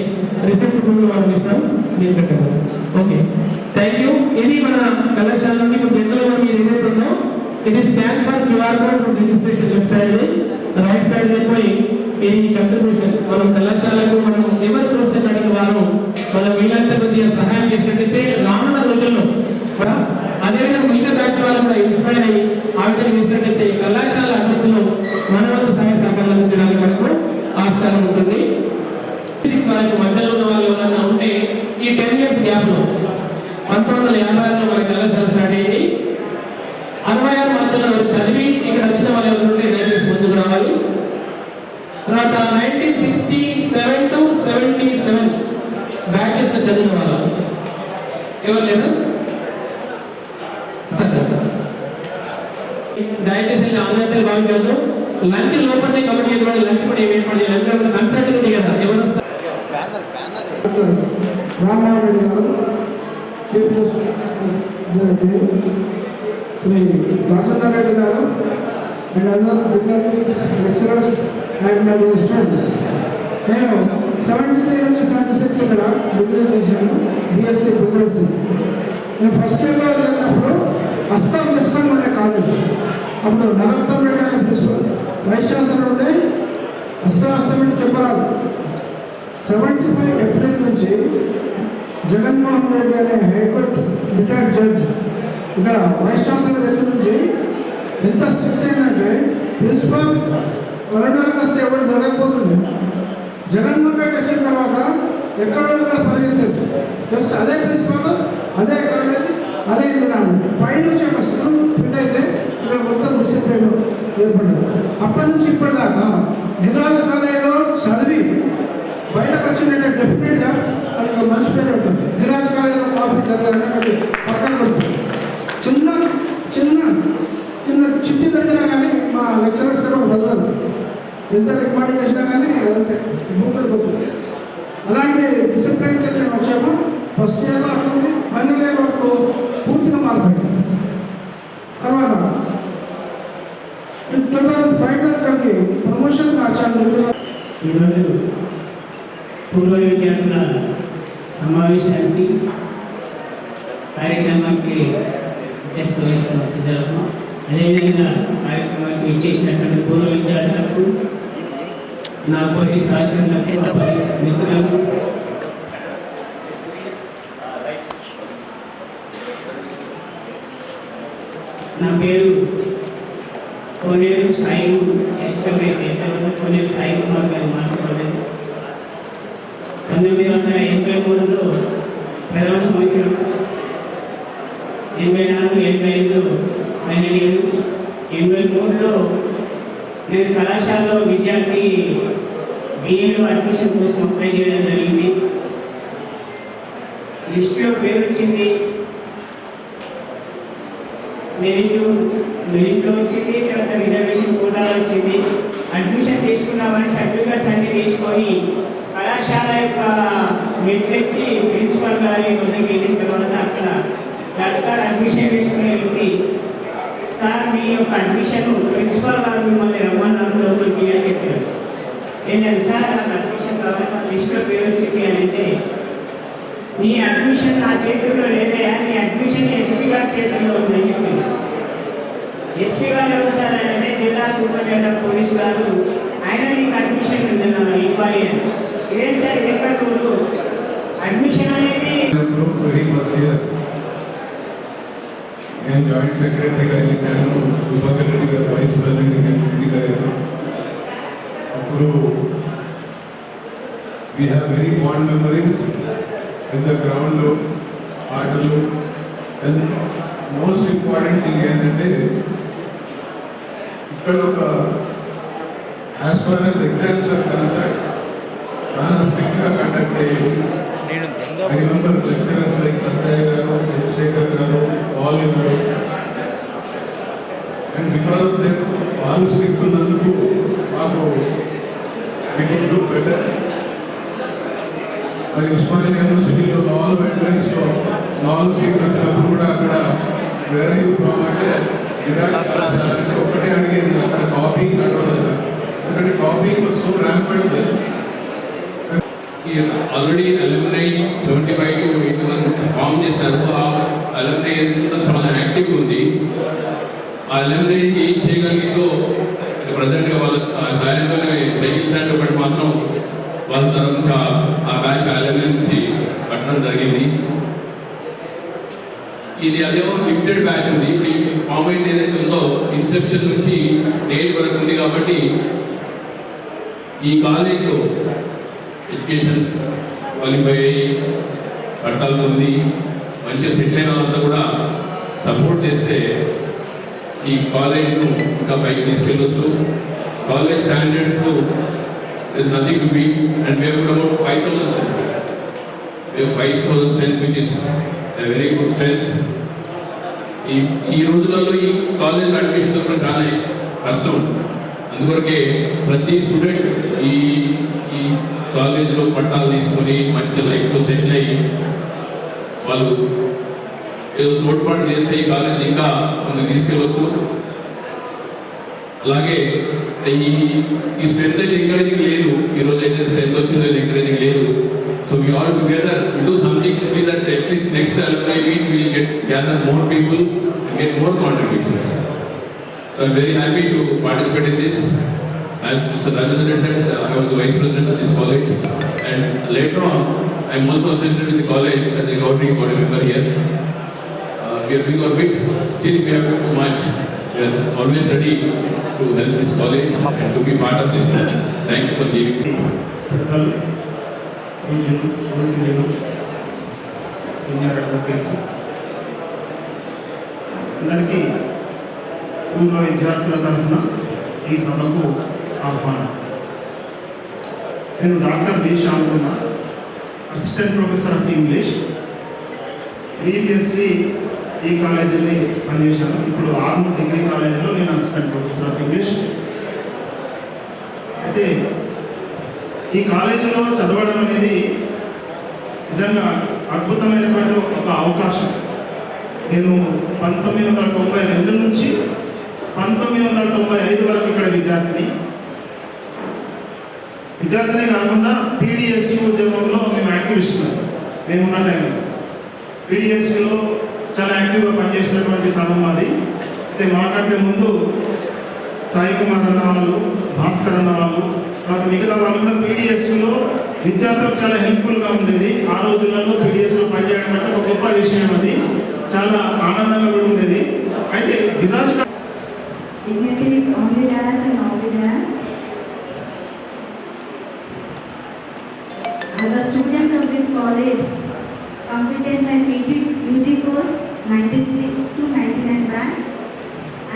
రిసిప్ట్ రూపంలో మనం ఇస్తాం. దీని కట్టబడి ఓకే థ్యాంక్ యూ. ఇది మన కళాశాలలోని ఇప్పుడు జనరల్ మీరు ఏదైతే ఉందో ఇది scan for QR code registration left side, right side అయిపోయి ఇది కంట్రిబ్యూషన్ మనం కళాశాలకు మనం ఎవరు ప్రోత్సహించడానికి వారు మనం వీళ్ళంతా కొద్దిగా సహాయం చేసినట్లయితే రానున్న రోజుల్లో అదేవిధంగా మిగతా బ్యాచ్ వాళ్ళు కూడా ఇన్స్పైర్ అయ్యి ఆ విధంగా చేసినట్లయితే కళాశాల అభివృద్ధిలో మన వంతు సహాయ సహకారాలు అందించడానికి మనకు ఆస్కారం ఉంటుంది. 6 వాళ్ళకి మధ్యలో ఉన్న వాళ్ళు ఎవరన్నా ఉంటే ఈ 10 years గ్యాప్ లో 1956లో మన కళాశాల స్టార్ట్ అయ్యింది. 66 మధ్యలో చదివి ఇక్కడ వచ్చిన వాళ్ళు ఎవరు ఉంటే దయచేసి ముందుకు రావాలి. తర్వాత 1967 to 77 బ్యాచెస్ చదివిన వాళ్ళు ఎవరు లేరు దయచేసి ఆన్లైన్ బాగా కాదు. లంచ్ లోపలనే కమిటీ ఏర్పడి లంచ్ కూడా ఏర్పాటు చేయాలి. ఎందుకంటే కన్సల్ట్ ఉంది కదా ఎవరు వస్తారు. రామారెడ్డి గారు చీఫ్ గెస్ట్ శ్రీ రాజేంద్ర రెడ్డి గారు and other dignitaries, lecturers and my students. నేను 73 నుంచి 76 ఇక్కడ డిగ్రీ చేశాను, బిఎస్సీ బిజినెస్. నేను ఫస్ట్ ఇయర్లో వెళ్ళినప్పుడు అస్తం ఉండే కాలేజ్. అప్పుడు నరోత్తం రెడ్డి అనే ప్రిన్సిపల్ వైస్ ఛాన్సలర్ ఉండే. అస్తం చెప్పరాదు. 75 ఏప్రిల్ నుంచి జగన్మోహన్ రెడ్డి అనే హైకోర్టు రిటైర్డ్ జడ్జ్ ఇక్కడ వైస్ ఛాన్సలర్ దగ్గర నుంచి ఎంత స్ట్రిక్ట్ అయిందంటే ప్రిన్సిపల్ వరండాలకు వస్తే ఎవరు జరగకపోతుండే. జగన్మోహన్ రెడ్డి వచ్చిన తర్వాత ఎక్కడ పరిగెత్తదు. జస్ట్ అదే ప్రిన్సిపల్, అదే కాలేజ్, అదే విధానం. పైనుంచి ఒక స్కూల్ ఫిట్ అయితే ఇక్కడ మొత్తం డిసిప్లిన్ ఏర్పడింది. అప్పటి నుంచి ఇప్పటిదాకా గిరిరాజ్ కాలేజీలో చదివి బయటకు వచ్చినట్టు డెఫినెట్గా వాళ్ళకి ఒక మంచి పేరు ఉంటుంది. గిరిరాజ్ కాలేజీలో కాపీ చదివారని పక్కన పడుతుంది. చిన్న చిన్న చిన్న చిట్టి తగ్గినా కానీ మా లెక్చరర్స్ వదలదు. ఎంత రికమెండ్ చేసినా కానీ అదంతే బుక్కులు పోతుంది. అలాంటి డిసిప్లిన్కి మేము వచ్చాము. ఫస్ట్ ఇయర్లో అట్లుంది, ఫైనల్ ఇయర్ వరకు పూర్తిగా మారిపోయింది. తర్వాత 2005లో ఇక్కడికి ప్రమోషన్గా వచ్చాను. ఈరోజు పూర్వ విద్యార్థుల సమావేశానికి కార్యక్రమానికి అధ్యక్షత వహిస్తున్న పెద్దలకు, అదేవిధంగా కార్యక్రమానికి ఇచ్చేసినటువంటి పూర్వ విద్యార్థులకు, నా పోటీ సహచరులకు, మిత్రులకు, నా పేరు కోనేరు సాయి. యాక్చువల్గా అయితే కోనేరు సాయి కుమార్ గారి మార్చబడ్డది. 1983లో ప్రథమ సంవత్సరం, 84, 85లో ఫైనల్ ఇయర్, 83లో నేను కళాశాలలో విద్యార్థి బిఏలో అడ్మిషన్ కోసం అప్లై చేయడం జరిగింది. లిస్టులో పేరు వచ్చింది, మెరిట్లో వచ్చింది, తర్వాత రిజర్వేషన్ కోటాలో వచ్చింది. అడ్మిషన్ తీసుకున్నామని సర్టిఫికెట్స్ అన్ని తీసుకొని కళాశాల యొక్క మెట్లెక్కి ప్రిన్సిపల్ గారి వద్దకు వెళ్ళిన తర్వాత అక్కడ డాక్టర్ అడ్మిషన్ తీసుకునే వ్యక్తి, సార్ మీ యొక్క అడ్మిషన్ ప్రిన్సిపల్ గారు మిమ్మల్ని రమ్మన్నారు లోపలికి అని చెప్పారు. నేను సార్ నాకు అడ్మిషన్ కావాలి, లిస్టులో పేరు వచ్చింది అని అంటే, నీ అడ్మిషన్ నా చేతుల్లో లేదయా, నీ అడ్మిషన్ ఎస్పీ గారి చేతుల్లో ఉందని చెప్పింది. ఎస్పీ గారు ఎవరు సార్ అంటే జిల్లా సూపరింటెండెంట్ ఆఫ్ పోలీస్ గారు, ఆయన నీకు అడ్మిషన్ ఇవ్వాలి అని. ఇదేం సార్ ఇది ఎక్కడ నువ్వు అడ్మిషన్ అనేది వెరీ ఫస్ట్ ఇయర్ నేను జాయింట్ సెక్రటరీగా ఎన్నికయ్యాను, సుభాకర్ రెడ్డి గారు వైస్ ప్రెసిడెంట్గా ఎన్నికయ్యాను. అప్పుడు we have very fond memories in the గ్రౌండ్లో, ఆటలు. అండ్ మోస్ట్ ఇంపార్టెంట్ థింగ్ ఏంటంటే ఇక్కడ ఒక as far as exams are concern చాలా స్ట్రిక్ట్గా కండక్ట్ అయ్యేది. I remember lecturers like Satyaiah garu, Chandrasekhar garu, Paul garu. And because of them వాళ్ళు స్ట్రిక్ట్ ఉన్నందుకు మాకు వీ కుడ్ డూ బెటర్. మరి ఉస్మానియా యూనివర్సిటీలో నాలుగు ఎంట్రన్స్లో 4 సీట్లు వచ్చినప్పుడు కూడా అక్కడ వేరే యూ ఫ్రమ్ అంటే అంటే ఒకటే అడిగేది, అక్కడ కాపీయింగ్ నడవదు. ఎందుకంటే copying so rampant. Already alumni 75 to 81 form చేశారు. ఆ అలుమ్నై చాలా యాక్టివ్గా ఉంది. ఆ అలుమ్నై ఏం చేయగలిగిందో ప్రజెంట్గా వాళ్ళ సాయంతోనే సైకిల్ స్టాండ్ ఒకటి మాత్రం వాళ్ళ తరఫు ఆ బ్యాచ్ అలుమ్నై నుంచి కట్టడం జరిగింది. ఇది అదేమో లిమిటెడ్ బ్యాచ్ ఉంది. ఇప్పుడు ఈ ఫామ్ అయింది ఏదైతే ఉందో ఇన్సెప్షన్ నుంచి డేట్ వరకు ఉంది. కాబట్టి ఈ కాలేజ్లో ఎడ్యుకేషన్ క్వాలిఫై అయ్యి పట్టాలు పొంది మంచిగా సెటిల్ అయిన వాళ్ళంతా కూడా సపోర్ట్ చేస్తే ఈ కాలేజ్ను ఇంకా పైకి తీసుకెళ్ళొచ్చు. College standards there is nothing to beat, and we have got about 5,000 strength. We have 5,000 strength, which is a very good strength. ఈ రోజులలో ఈ కాలేజ్ అడ్మిషన్ దొరకడం చాలా కష్టం. అందుకొరకే ప్రతి స్టూడెంట్ ఈ కాలేజీలో పట్టాలు తీసుకొని మంచి లైఫ్లో సెటిల్ అయ్యి వాళ్ళు ఏదో తోడ్పాటు చేస్తే ఈ కాలేజ్ ఇంకా ముందుకు తీసుకెళ్ళవచ్చు. అలాగే ఈ స్ట్రెంత్ అయితే ఎంకరేజింగ్ లేదు, ఈరోజు అయితే స్ట్రెంత్ వచ్చిందో ఎంకరేజింగ్ లేదు. So we all together will do something to see that at least next alumni meet we will gather more people and get more contributions. So I'm very happy to participate in this. As Mr. Rajendra said, I was the vice president of this college, and later on I'm also associated with the college as a governing body member here. We are doing our bit. Still we have to do much. We are always ready to help this college and to be part of this. Thank you for giving me. అందరికీ పూర్వ విద్యార్థుల తరఫున ఈ సభకు ఆహ్వానం. నేను doctor V Shyam Kumar, assistant professor of English. Previously ఈ కాలేజీని పనిచేశాను. ఇప్పుడు ఆర్మూర్ డిగ్రీ కాలేజీలో నేను అసిస్టెంట్ ప్రొఫెసర్ ఆఫ్ ఇంగ్లీష్. అయితే ఈ కాలేజీలో చదవడం అనేది నిజంగా అద్భుతమైనటువంటి ఒక అవకాశం. నేను 1992 నుంచి 1995 వరకు ఇక్కడ విద్యార్థిని కాకుండా పీడిఎస్సీ ఉద్యమంలో మేము యాక్టివిస్టులు. మేమున్న టైంలో పీడిఎస్సీలో చాలా యాక్టివ్గా పనిచేసినటువంటి తరం మాది. అయితే మాకంటే ముందు సాయి కుమార్ అన్న వాళ్ళు, భాస్కర్ అన్న వాళ్ళు, తర్వాత మిగతా వాళ్ళు కూడా పీడిఎస్సీలో విద్యార్థులకు చాలా హెల్ప్ఫుల్గా ఉండేది. ఆ రోజులలో పీడిఎస్లో పనిచేయడం అంటే ఒక గొప్ప విషయం, అది చాలా ఆనందంగా కూడా ఉండేది. అయితే గిరాజ్ Dignities only dance and only dance. As a student of this college, completed my UG course 96 to 99 batch,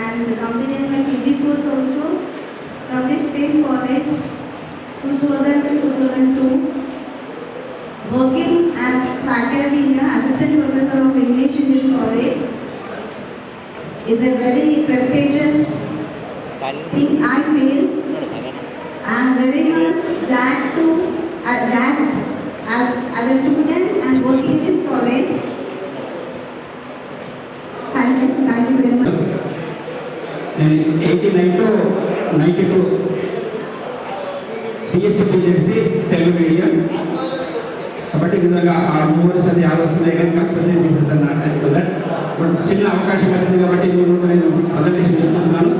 and completed my PG course also from this same college 2000 to 2002. Working as faculty in the assistant professor of English in this college is a very prestigious thing. I feel I am very much glad to that as a student and working in this college. Thank you very much. నేను 89 to 92 BSc PhD Telugu medium. కాబట్టి నిజంగా ఆ movies అది వస్తున్నాయి కానీ కాకపోతే నేను తీసేస్తాను కదా. చిన్న అవకాశం వచ్చింది కాబట్టి నేను ప్రజెంటేషన్ చేసుకుంటున్నాను.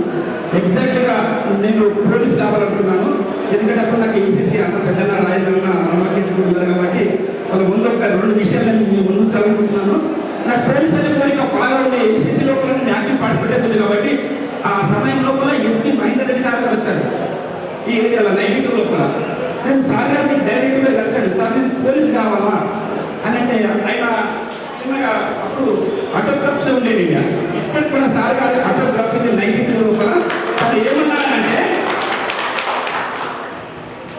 ఎగ్జాక్ట్గా నేను పోలీస్ కావాలనుకున్నాను, ఎందుకంటే అప్పుడు నాకు ఎన్సీసీ అంత పెద్ద రాయదన్న రమాకెట్ ఉన్నారు కాబట్టి వాళ్ళ ముందు ఒక 2 విషయాలు నేను ముందు చదువుకుంటున్నాను. నాకు పోలీస్ అనే కోరిక బాగా ఉండే. ఎన్సీసీ లోపల నేను యాక్టివ్ పార్టిసిపేట్ అవుతుంది కాబట్టి ఆ సమయం లోపల ఎస్పీ మహేందర్ రెడ్డి సార్ వచ్చారు ఈ ఏరియాలో 92 లోపల. నేను సార్ గారిని డైరెక్ట్గా కలిసాను, సార్ నేను పోలీస్ కావాలా అని. అంటే ఆయన చిన్నగా అప్పుడు ఆటోగ్రాఫ్స్ ఉండేది. ఇప్పటికి కూడా సార్ గారి ఆటోగ్రాఫ్ 92 లోపల అది ఏమన్నానంటే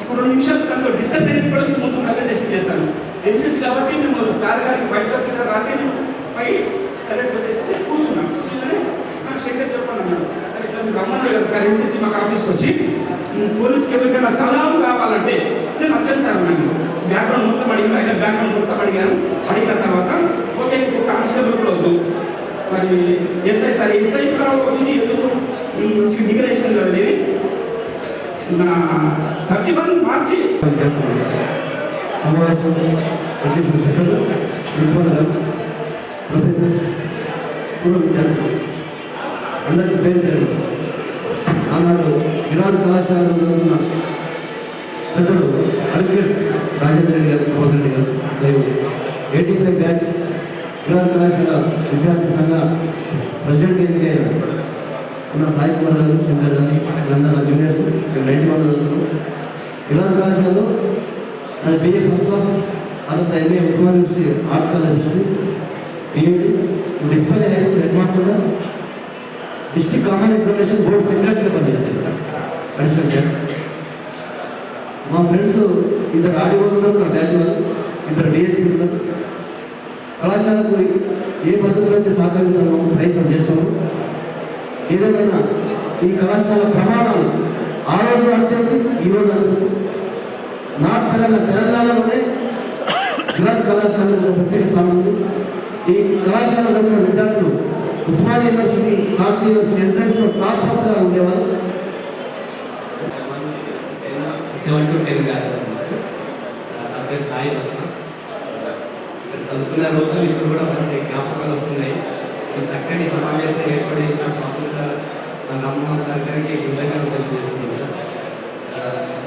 ఒక 2 నిమిషాలు తనతో డిస్కస్ అనేది కూడా ముందు ప్రజెంటేషన్ చేస్తాను. ఎన్సీసీ కాబట్టి మేము సార్ గారికి బయట రాసి పై సెలెక్ట్ చేసేసి కూర్చున్నాను. కూర్చుందని నాకు శంకర్ చెప్పాను అన్నాడు, సరే ఇట్లా రమ్మన్నారు కదా సార్ ఎన్సీసీ మాకు ఆఫీస్కి వచ్చి, పోలీస్కి ఎవరికైనా సలహాలు కావాలంటే నేను వచ్చాను సార్. నాకు బ్యాక్గ్రౌండ్ మొత్తం అడిగాను, ఆయన బ్యాక్గ్రౌండ్ మొత్తం అడిగిన తర్వాత ఓకే నీకు కానిస్టేబుల్ కూడా వద్దు, మరి ఎస్ఐ సార్ ఎస్ఐ కూడా వచ్చింది, ఎందుకు మంచి డిగ్రీ అవుతుంది కదా. నేను నా 31 మార్చి సమావేశం వచ్చేసిన పెద్దలు, ప్రిన్సిపల్ గారు, ప్రొఫెసర్స్, పూర్వ విద్యార్థులు అందరికీ పేరు ఆనాడు గిరాజ్ కళాశాలలో ఉన్న పెద్దలు అడ్వకేట్స్ రాజేంద్ర రెడ్డి గారు, గోవర్ధన్ రెడ్డి గారు, మరియు 85 బ్యాచ్ గిరాజ్ కళాశాల విద్యార్థి సంఘ ప్రెసిడెంట్ ఎన్నికైన ఉన్న సాయి కుమార్ గారు, శంకర్ గారు, వీళ్ళందరూ జూనియర్స్ 91 చదువుతున్నాం. గిరాజ్ కళాశాలలో అది BA ఫస్ట్ క్లాస్, ఆ తర్వాత MA Osman university arts college history, BEd, display high school head మాస్టర్గా, డిస్ట్రిక్ట్ కామన్ ఎగ్జామినేషన్ బోర్డు సెక్రటరీగా పనిచేస్తారు అడిషనల్ జడ్జ్. మా ఫ్రెండ్స్ 2 ఆడియోలు ఉన్నారు, నా బ్యాచ్ వాళ్ళు 2 DSP ఉన్నారు. కళాశాలకు ఏ పద్ధతిలో అయితే సహకరించాలో ప్రయత్నం చేస్తాము. ఏదేమైనా ఈ కళాశాల ప్రమాణాలు ఆ రోజు అంతే, ఈ రోజు అంతే. తెలంగాణలోనే గిరాజ్ కళాశాలకు ప్రత్యేక స్థానం ఉంది. ఈ కళాశాల చదివిన విద్యార్థులు ఉస్మానియా యూనివర్సిటీ, భారతీయ యూనివర్సిటీ ఎంట్రన్స్లో టాపర్స్గా ఉండేవారు. 7 to 10 క్లాస్ నా పేరు సాయి వస్తున్నా. ఇక్కడ చదువుకున్న రోజులు ఇప్పుడు కూడా మంచి జ్ఞాపకాలు వస్తున్నాయి. ఈ చక్కటి సమావేశం ఏర్పాటు చేసిన స్వామి సార్, రామ్మోహన్ సార్ గారికి కృతజ్ఞతలు తెలియజేస్తున్నాం సార్.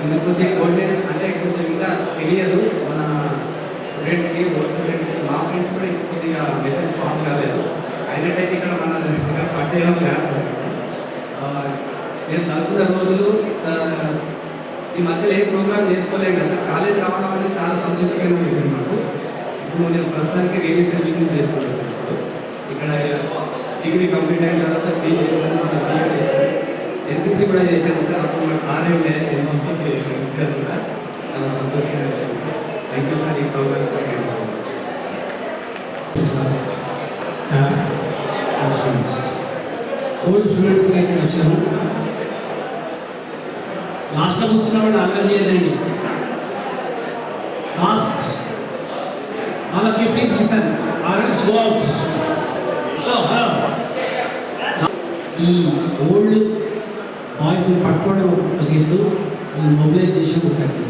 ఇంకా కొద్దిగా కోఆర్డినేట్స్ అంటే కొంచెం ఇంకా తెలియదు మన స్టూడెంట్స్కి, ఓల్డ్ స్టూడెంట్స్కి. మా ఫ్రెండ్స్ కూడా కొద్దిగా మెసేజ్ పాస్ కాలేదు. అయినట్టయితే ఇక్కడ మన పట్టేయడం కాదు సార్. నేను చదువుకున్న రోజులు ఈ మధ్యలో ఏ ప్రోగ్రామ్ చేసుకోలేము కదా సార్. కాలేజ్ రావడం అనేది చాలా సంతోషమైన విషయం మాకు. ఇప్పుడు నేను ప్రస్తుతానికి రిలేషన్ బిజినెస్ చేస్తున్నాను సార్. ఇప్పుడు ఇక్కడ డిగ్రీ కంప్లీట్ అయిన తర్వాత బీ చేశాను, బీఎడ్ చేశాను, ఎన్సీసీ కూడా చేశాను సార్. అప్పుడు నాకు సారే ఉండే ఎన్సీసీ కూడా చాలా సంతోషమైన విషయం సార్. Thank you sir. ఈ program staff and students, old స్టూడెంట్స్గా ఇక్కడ వచ్చాను. లాస్ట్లో కూర్చున్న వాళ్ళు అల్లరి చేయదండి. Last all of you please listen or else go out. Hello, ఈ ఓల్డ్ బాయ్స్ని పట్టుకోవడం ఒక ఎత్తు, మొబిలైజ్ చేసిన ఒక ఎత్తు.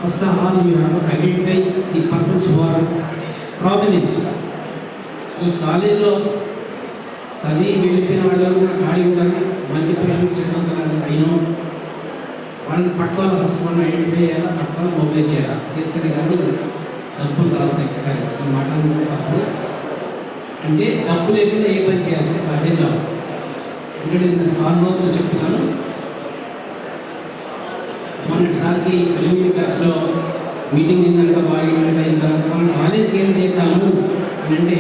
First of all you have to identify the persons who are prominent. ఈ కాలేజీలో చదివి వెళ్ళిపోయిన వాళ్ళు కూడా ఖాళీ ఉన్నారు, మంచి పొజిషన్స్ అయినా వాళ్ళని పట్టుకోవాలి. ఫస్ట్ వాళ్ళని ఐడెంటిఫై చేయాలా, పట్టుకోవాలి, మొబిలైజ్ చేయాలా. చేస్తేనే కానీ డబ్బులు రావుతాయి. సరే, ఈ మాటలు తప్పు. అంటే డబ్బు లేకుండా ఏ పని చేయాలి సాధ్యం కాదు. ఎందుకంటే నేను స్వానుభవంతో చెప్తున్నాను. మొన్నటిసారికి ఎలిమినేట్ బ్యాచ్లో మీటింగ్ ఏంటంటే బాగా అయిన తర్వాత మనం కాలేజ్కి ఏం చేద్దాము అని అంటే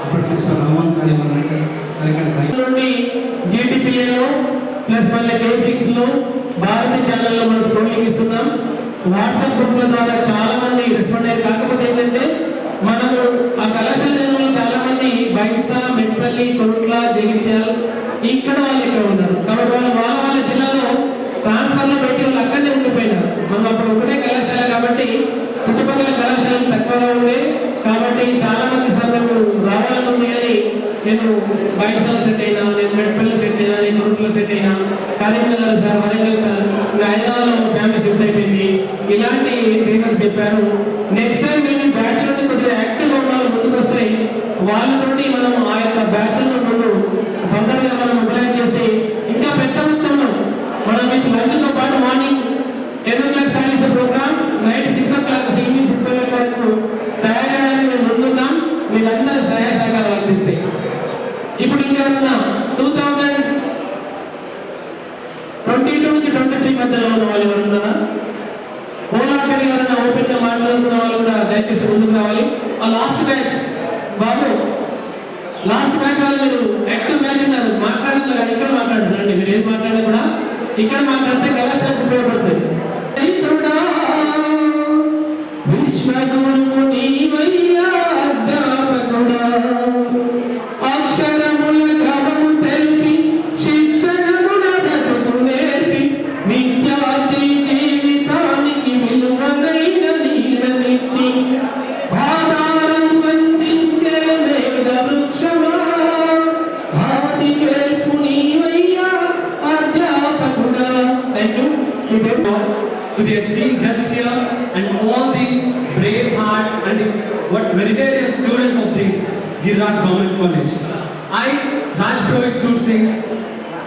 అప్పటి ప్రిన్సిపల్ రామన్ సార్ ఏమన్నారంటే నుండి జీటీపీఏలో ప్లస్ మళ్ళీ K6లో భారతీయ ఛానల్లో మనం స్క్రోలింగ్ ఇస్తున్నాం. వాట్సాప్ గ్రూప్ల ద్వారా చాలా మంది రెస్పాండ్ అయ్యారు. కాకపోతే ఏంటంటే మనము ఆ కళాశాల నిర్వహణ చాలా మంది బైన్సా, మెట్పల్లి, కొరుట్ల, జగిత్యాల ఇక్కడ వాళ్ళు ఇక్కడ ఉన్నారు. కాబట్టి వాళ్ళ జిల్లాలో ట్రాన్స్ఫర్లో పెట్టి వాళ్ళు అక్కడనే ఉండిపోయినారు. మనం అప్పుడు ఒకటే కళాశాల కాబట్టి చుట్టుపక్కల కళాశాలలు తక్కువగా ఉండే కాబట్టి చాలా మంది సభ్యులు రావాలని ఉంది. కానీ నేను బైన్సాలో సెట్ అయినా, నేను మెట్పల్లిలో సెట్ అయినా, నేను కొరుట్లలో సెట్ అయినా, కరీంనగర్ సార్, వరంగల్ సార్, హైదరాబాద్లో ఫ్యామిలీ షిఫ్ట్ అయిపోయింది. ఇలాంటి రీజన్స్ చెప్పారు. నెక్స్ట్ టైం మేము ఈ బ్యాచ్ నుండి కొద్దిగా యాక్టివ్గా ఉన్న వాళ్ళు ముందుకు వస్తాయి. వాళ్ళతోటి మనం ఆ యొక్క బ్యాచ్లను ముందు ఫర్దర్గా మనం మొబిలైజ్ చేసి ఇంకా పెద్ద మొత్తంలో మనం మీకు లంచ్తో పాటు మార్నింగ్ 10 o'clock స్టార్ట్ చేసే programme night 6 o'clock, evening 6 o'clock వరకు తయారు చేయడానికి మేము ముందున్నాం. మీరందరూ సహాయ సహకారాలు అందిస్తాయి. ఇప్పుడు ఇంకేమన్నా 2022 నుంచి 23 మధ్యలో ఉన్న వాళ్ళు ఎవరు ఉన్నారా? పోలాటని ఎవరైనా ఓపెన్గా మాట్లాడుకున్న వాళ్ళు కూడా దయచేసి ముందుకు రావాలి. ఆ లాస్ట్ బ్యాచ్ బాబు, లాస్ట్ బ్యాచ్ వాళ్ళు మీరు యాక్టివ్ బ్యాచ్ ఉన్నారు. మాట్లాడలేదు కానీ ఇక్కడ మాట్లాడుతున్నారండి. మీరు ఏం మాట్లాడినా కూడా ఇక్కడ మాట్లాడితే కళాశాలకు ఉపయోగపడుతుంది. విశ్వగురువు నీవయ్యా అధ్యాపకుడా, అక్షరముల క్రమము తెలిపి శిక్షణముల బ్రతుకు నేర్పి విద్యార్థి జీవితానికి విలువైన నీడనిచ్చి ఆధారం అందించే మేఘ వృక్షమా, ఆది వేల్పు నీవయ్యా అధ్యాపకుడా. Thank you. To the esteemed guests here and all the brave hearts and the meritorious students of the Giriraj Government College. I, Raj Purohit Sur Singh,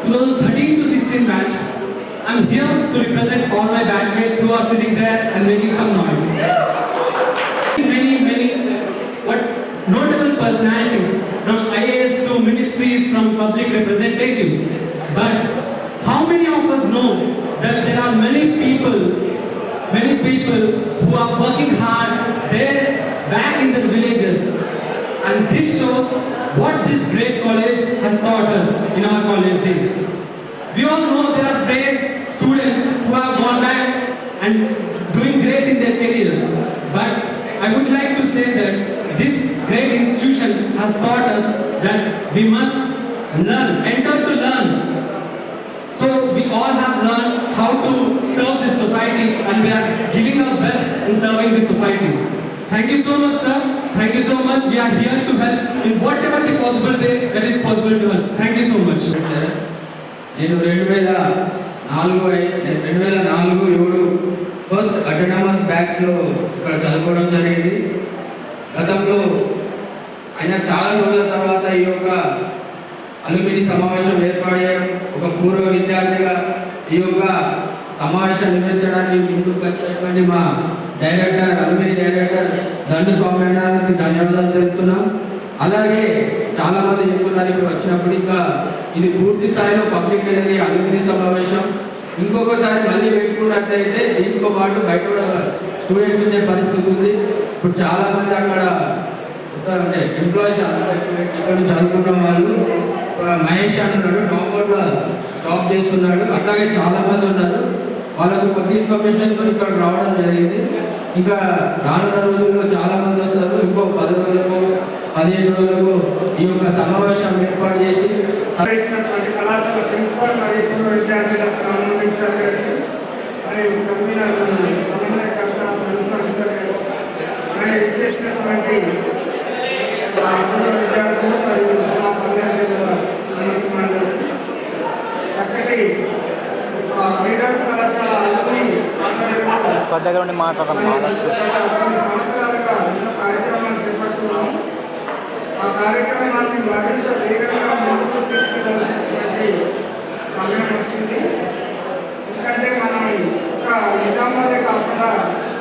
2013 to 16 batch, I am here to represent all my batchmates who are sitting there and making some noise. Many notable personalities from IAS to ministries, from public representatives. But how many of us know that there are many people who are working hard there back in their villages, and this shows what this great college has taught us in our college days. We all know there are great students who have gone back and doing great in their careers, but I would like to say that this great institution has taught us that we must learn, enter to learn. So we all have learned how to serve this society, and we are giving our best in serving this society. Thank you so much, sir. Thank you so much. We are here to help in whatever the possible way that is possible to us. Thank you so much. నేను 2004-7 first autonomous బ్యాచ్లో ఇక్కడ చదువుకోవడం జరిగింది. గతంలో అయినా చాలా రోజుల తర్వాత ఈ యొక్క అలుమిని సమావేశం ఏర్పాటు చేయడం, ఒక పూర్వ విద్యార్థిగా ఈ యొక్క సమావేశం నిర్వహించడానికి ముందుకు వచ్చినటువంటి మా డైరెక్టర్, అలుమిని డైరెక్టర్ దండు స్వామినాథన్కి ధన్యవాదాలు తెలుపుతున్నాం. అలాగే చాలామంది చెప్తున్నారు ఇప్పుడు వచ్చినప్పుడు, ఇంకా ఇది పూర్తి స్థాయిలో పబ్లిక్ అనేది అలుమిని సమావేశం ఇంకొకసారి మళ్ళీ పెట్టుకున్నట్లయితే దీంతో పాటు బయట కూడా స్టూడెంట్స్ ఉండే పరిస్థితి ఉంది. ఇప్పుడు చాలామంది అక్కడ అంటే ఎంప్లాయీస్ ఇక్కడ చదువుకున్న వాళ్ళు, మహేష్ అంటున్నాడు టాప్ చేస్తున్నాడు, అట్లాగే చాలామంది ఉన్నారు. వాళ్ళకు కొద్ది ఇన్ఫర్మేషన్తో ఇక్కడ రావడం జరిగింది. ఇంకా రానున్న రోజుల్లో చాలామంది వస్తారు. ఇంకో 10 రోజులకు 15 రోజులకు ఈ యొక్క సమావేశం ఏర్పాటు చేసి కళాశాల ప్రిన్సిపల్ మరియు పూర్వ విద్యార్థి డాక్టర్ రామమోహన్ సార్ గారికి మరియు కన్వీనర్ సమన్వయకర్త ప్రిన్సిపల్ సార్ గారు మరియు ఇచ్చేసినటువంటి పూర్వ విద్యార్థులు మరియు స్టాఫ్ అందరికీ నమస్కారాలు. చక్కటి లీడర్స్ కళాశాల అలుమిని కొన్ని సంవత్సరాలుగా ఎన్నో కార్యక్రమాలు చేపడుతున్నాము. ఆ కార్యక్రమాన్ని మరింత వేగంగా ముందుకు తీసుకెళ్లాల్సినటువంటి సమయం వచ్చింది. ఎందుకంటే మనం ఒక నిజామాబాదే కాకుండా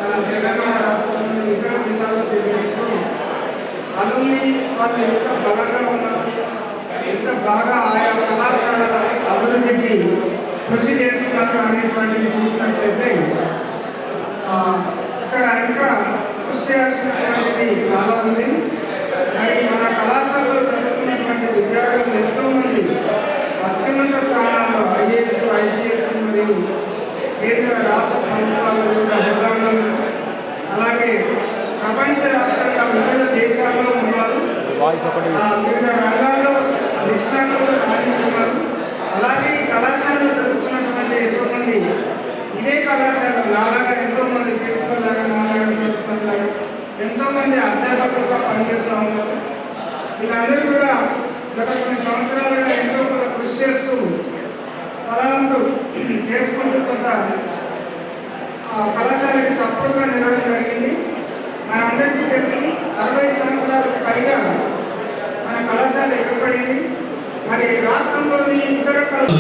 మన తెలంగాణ రాష్ట్రంలో ఇతర జిల్లాల్లో తిరిగినప్పుడు అలుమిని వాళ్ళు ఎంత బలంగా ఉన్నారు, ఎంత బాగా ఆయా కళాశాలల అభివృద్ధికి కృషి చేస్తున్నారు అనేటువంటిది చూసినట్లయితే ఇక్కడ ఇంకా కృషి చేయాల్సినటువంటిది చాలా ఉంది. మరి మన కళాశాలలో చదువుకున్నటువంటి విద్యార్థులు ఎంతోమంది అత్యున్నత స్థానాల్లో ఐఏఎస్, ఐపీఎస్ మరియు కేంద్ర రాష్ట్ర ప్రభుత్వాలు కూడా హోదాలో, అలాగే ప్రపంచవ్యాప్తంగా వివిధ దేశాల్లో ఉన్నారు. వివిధ రంగాల్లో నిష్ణాతులు రాణించున్నారు. అలాగే ఈ కళాశాలలో చదువుకున్నటువంటి ఎంతోమంది ఇదే కళాశాల నాలాగా ఎంతోమంది ప్రిన్సిపల్ లాగా, నాలాగా ప్రొఫెసర్ లాగా ఎంతోమంది అధ్యాపకులుగా పనిచేస్తూ ఉన్నారు. వీళ్ళందరూ కూడా గత కొన్ని సంవత్సరాలుగా ఎంతో కొంత కృషి చేస్తూ ఫలవంతు చేసుకుంటూ కొంత కళాశాలకి సపోర్ట్గా నిలవడం జరిగింది. మనందరికీ తెలుసు 60 సంవత్సరాలకు పైగా మన కళాశాల ఏర్పడింది. మరి రాష్ట్రంలోని ఇతర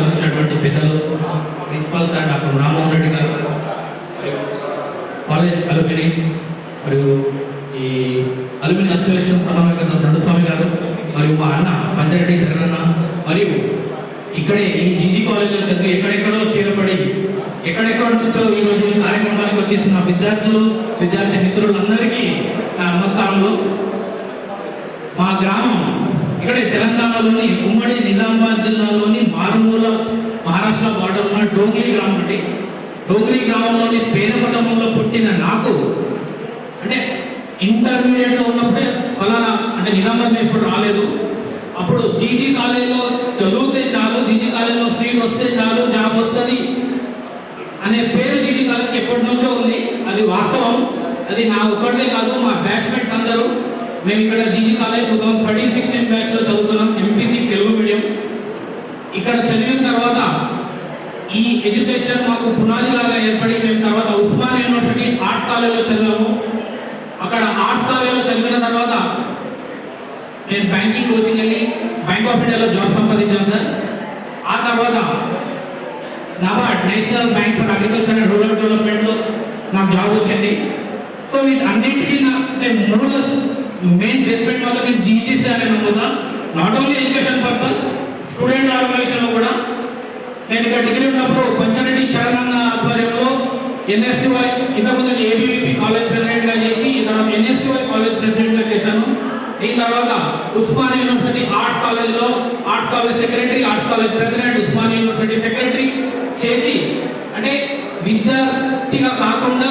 వచ్చినటువంటి పెద్దలు, principal sir doctor Rammohan Reddy garu, college అలుమిని మరియు ఈ అలుమిని అసోసియేషన్ సమావేశం దండస్వామి గారు మరియు మా అన్న పంచారెడ్డి జగనన్న మరియు ఇక్కడే ఈ జీజీ కాలేజ్లో చదివి ఎక్కడెక్కడో స్థిరపడి ఎక్కడెక్కడ నుంచో ఈరోజు ఈ కార్యక్రమానికి వచ్చేసిన విద్యార్థులు, విద్యార్థి మిత్రులందరికీ నా నమస్కారములు. మా గ్రామం ఇక్కడే తెలంగాణలోని ఉమ్మడి నిజామాబాద్ జిల్లాలోని మారుమూల మహారాష్ట్ర బార్డర్ ఉన్న డోంగ్రీ గ్రామం అండి. డోంగ్రీ గ్రామంలోని పేద కుటుంబంలో పుట్టిన నాకు అంటే ఇంటర్మీడియట్లో ఉన్నప్పుడే ఫలానా అంటే నిజామాబాద్ ఎప్పుడు రాలేదు. అప్పుడు జీజీ కాలేజ్లో చదివితే చాలు, జీజీ కాలేజ్లో సీట్ వస్తే చాలు, జాబ్ వస్తుంది అనే పేరు జీజీ కాలేజ్కి ఎప్పటి నుంచో ఉంది. అది వాస్తవం. అది నా ఒక్కటే కాదు, మా బ్యాచ్మేట్స్ అందరూ మేము ఇక్కడ జీజీ కాలేజ్ 2013-16 బ్యాచ్లో చదువుతున్నాం, ఎంపీసీ తెలుగు మీడియం. ఇక్కడ చదివిన తర్వాత ఈ ఎడ్యుకేషన్ మాకు పునాదిలాగా ఏర్పడి మేము తర్వాత ఉస్మానియా యూనివర్సిటీ ఆర్ట్స్ కాలేజ్లో చదివాము. అక్కడ ఆర్ట్స్ కాలేజ్లో చదివిన తర్వాత నేను బ్యాంకింగ్ కోచింగ్ వెళ్ళి బ్యాంక్ ఆఫ్ ఇండియాలో జాబ్ సంపాదించాను సార్. ఆ తర్వాత NABARD national bank for agriculture and rural డెవలప్మెంట్లో నాకు జాబ్ వచ్చింది. సో వీటన్నిటికీ అంటే మూల మెయిన్ బేస్మెంట్ మాత్రం నేను జీజీసీ అనే నమ్ముతా. Not only education purpose, student ఆర్గనైజేషన్లో కూడా నేను ఇక్కడ డిగ్రీ ఉన్నప్పుడు పంచారెడ్డి చరణ్ ఆధ్వర్యంలో ఎన్ఎస్సివై ఇంతకుముందు ఏబీవీపీ కాలేజ్ ప్రెసిడెంట్గా చేసి ఇక్కడ ఎన్ఎస్సివై కాలేజ్ ప్రెసిడెంట్గా చేశాను. దీని తర్వాత ఉస్మానియా యూనివర్సిటీ ఆర్ట్స్ కాలేజ్లో arts college secretary, arts college president, Osmania university secretary చేసి అంటే విద్యార్థిగా కాకుండా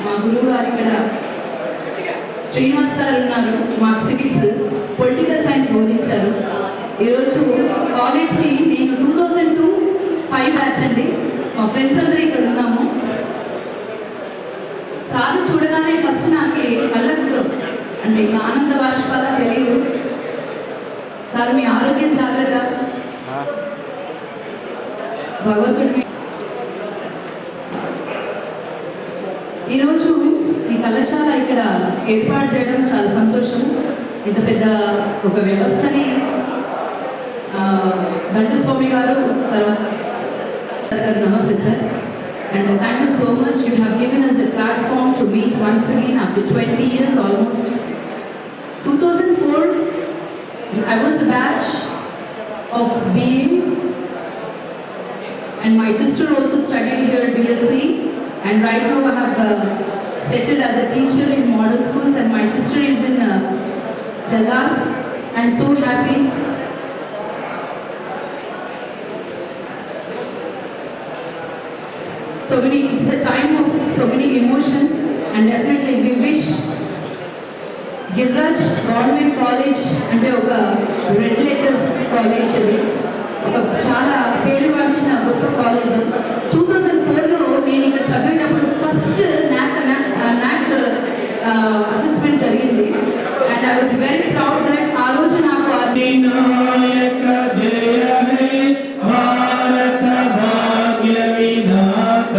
మా గురువు గారు ఇక్కడ శ్రీనివాస్ సార్ ఉన్నారు, మాకు సివిక్స్ పొలిటికల్ సైన్స్ బోధించారు. ఈరోజు కాలేజ్కి నేను 2002-5 బ్యాచ్ అండి. మా ఫ్రెండ్స్ అందరూ ఇక్కడ ఉన్నాము. అంటే ఇంకా ఆనంద బాష్పాల తెలియదు. సార్ మీ ఆరోగ్యం జాగ్రత్త, భగవంతుడి. ఈరోజు ఈ కళాశాల ఇక్కడ ఏర్పాటు చేయడం చాలా సంతోషం. ఇంత పెద్ద ఒక వ్యవస్థని దండు స్వామి గారు తర్వాత నమస్తే sir. And thank you so much. You have given us a platform to meet once again after 20 years almost. 2004, I was a batch of BA, and my sister also studied here BSc, and right now I have settled as a teacher in model schools, and my sister is in Dallas. I'm so happy. It's a time of so many emotions, and definitely we wish Girraj Government College అంటే ఒక red letters college, అది ఒక చాలా పేరుగాంచిన గొప్ప college. 2004లో నేను ఇక్కడ చదివేటప్పుడు ఫస్ట్ నాక్ అసెస్మెంట్ జరిగింది, and I was very proud that ఆ రోజు నాకు అధినాయక జయ హే భారత భాగ్య విధాత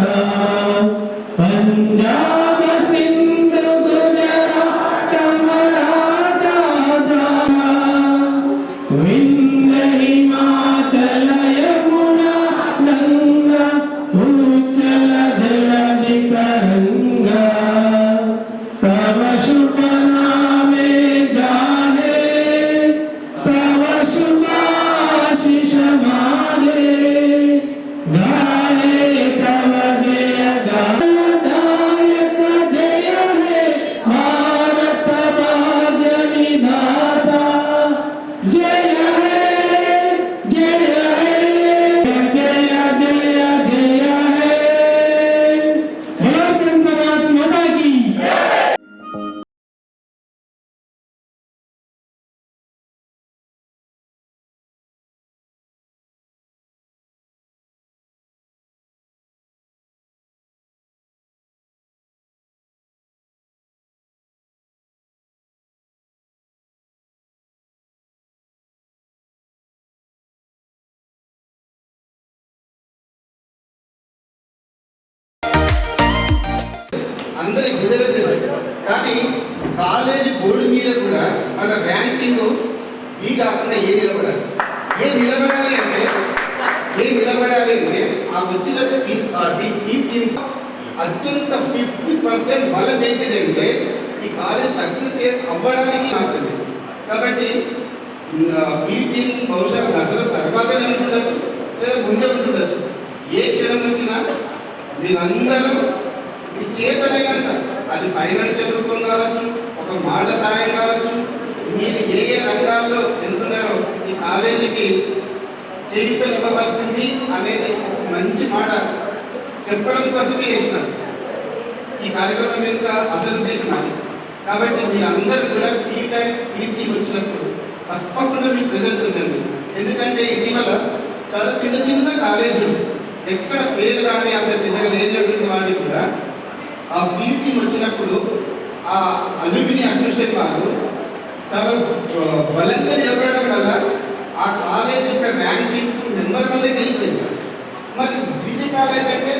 పంజాబ్ సింధు గుజరాత్ మరాఠా వింధ్య హిమాచల యమునా గంగా ఉచ్చల జలధి తరంగా తవ శుభ నామే జాహే తవ శుభాశిష మాగే గాయే తవ జయ గాయక జయ హే భారత భాగ్య విధాత జయ హే జయ హే జయ జయ జయ హే భారత మాతా కీ. అందరి గుండెలకు తెలుసు, కానీ కాలేజీ బోర్డు మీద కూడా మన ర్యాంకింగ్ ఈ కాకుండా ఏ నిలబడాలి అంటే ఆ వచ్చిన అత్యంత 50% బలం ఏంటిదంటే ఈ కాలేజ్ సక్సెస్ అవ్వడానికి మాత్రమే. కాబట్టి ఈ టీం బహుశా దసరా తర్వాతనే ఉంటుండొచ్చు, లేదా ముందే ఉంటుండొచ్చు. ఏ క్షణం వచ్చినా మీరందరూ మీ చేతనైనంత, అది ఫైనాన్షియల్ రూపం కావచ్చు, ఒక మాట సాయం కావచ్చు, మీరు ఏ రంగాల్లో ఎంతున్నారో ఈ కాలేజీకి జీవితనివ్వవలసింది అనేది ఒక మంచి మాట చెప్పడం కోసమే చేసినారు. ఈ కార్యక్రమం యొక్క అసలు ఉద్దేశం అది. కాబట్టి మీరందరూ కూడా ఈ టీం వచ్చినప్పుడు తప్పకుండా మీ ప్రెజెన్స్ ఉండండి. ఎందుకంటే ఇటీవల చాలా చిన్న చిన్న కాలేజీలు ఎక్కడ పేరు కానీ అంత పెద్దగా లేనటువంటి వాటికి కూడా ఆ టీం వచ్చినప్పుడు ఆ అల్యూమిని అసోసియేషన్ వాళ్ళు చాలా బలంగా నిలబడడం వల్ల ఆ కాలేజ్ యొక్క ర్యాంకింగ్స్ నెంబర్ వల్లే వెళ్ళిపోయింది. మరి జీజీ కాలేజ్ అంటే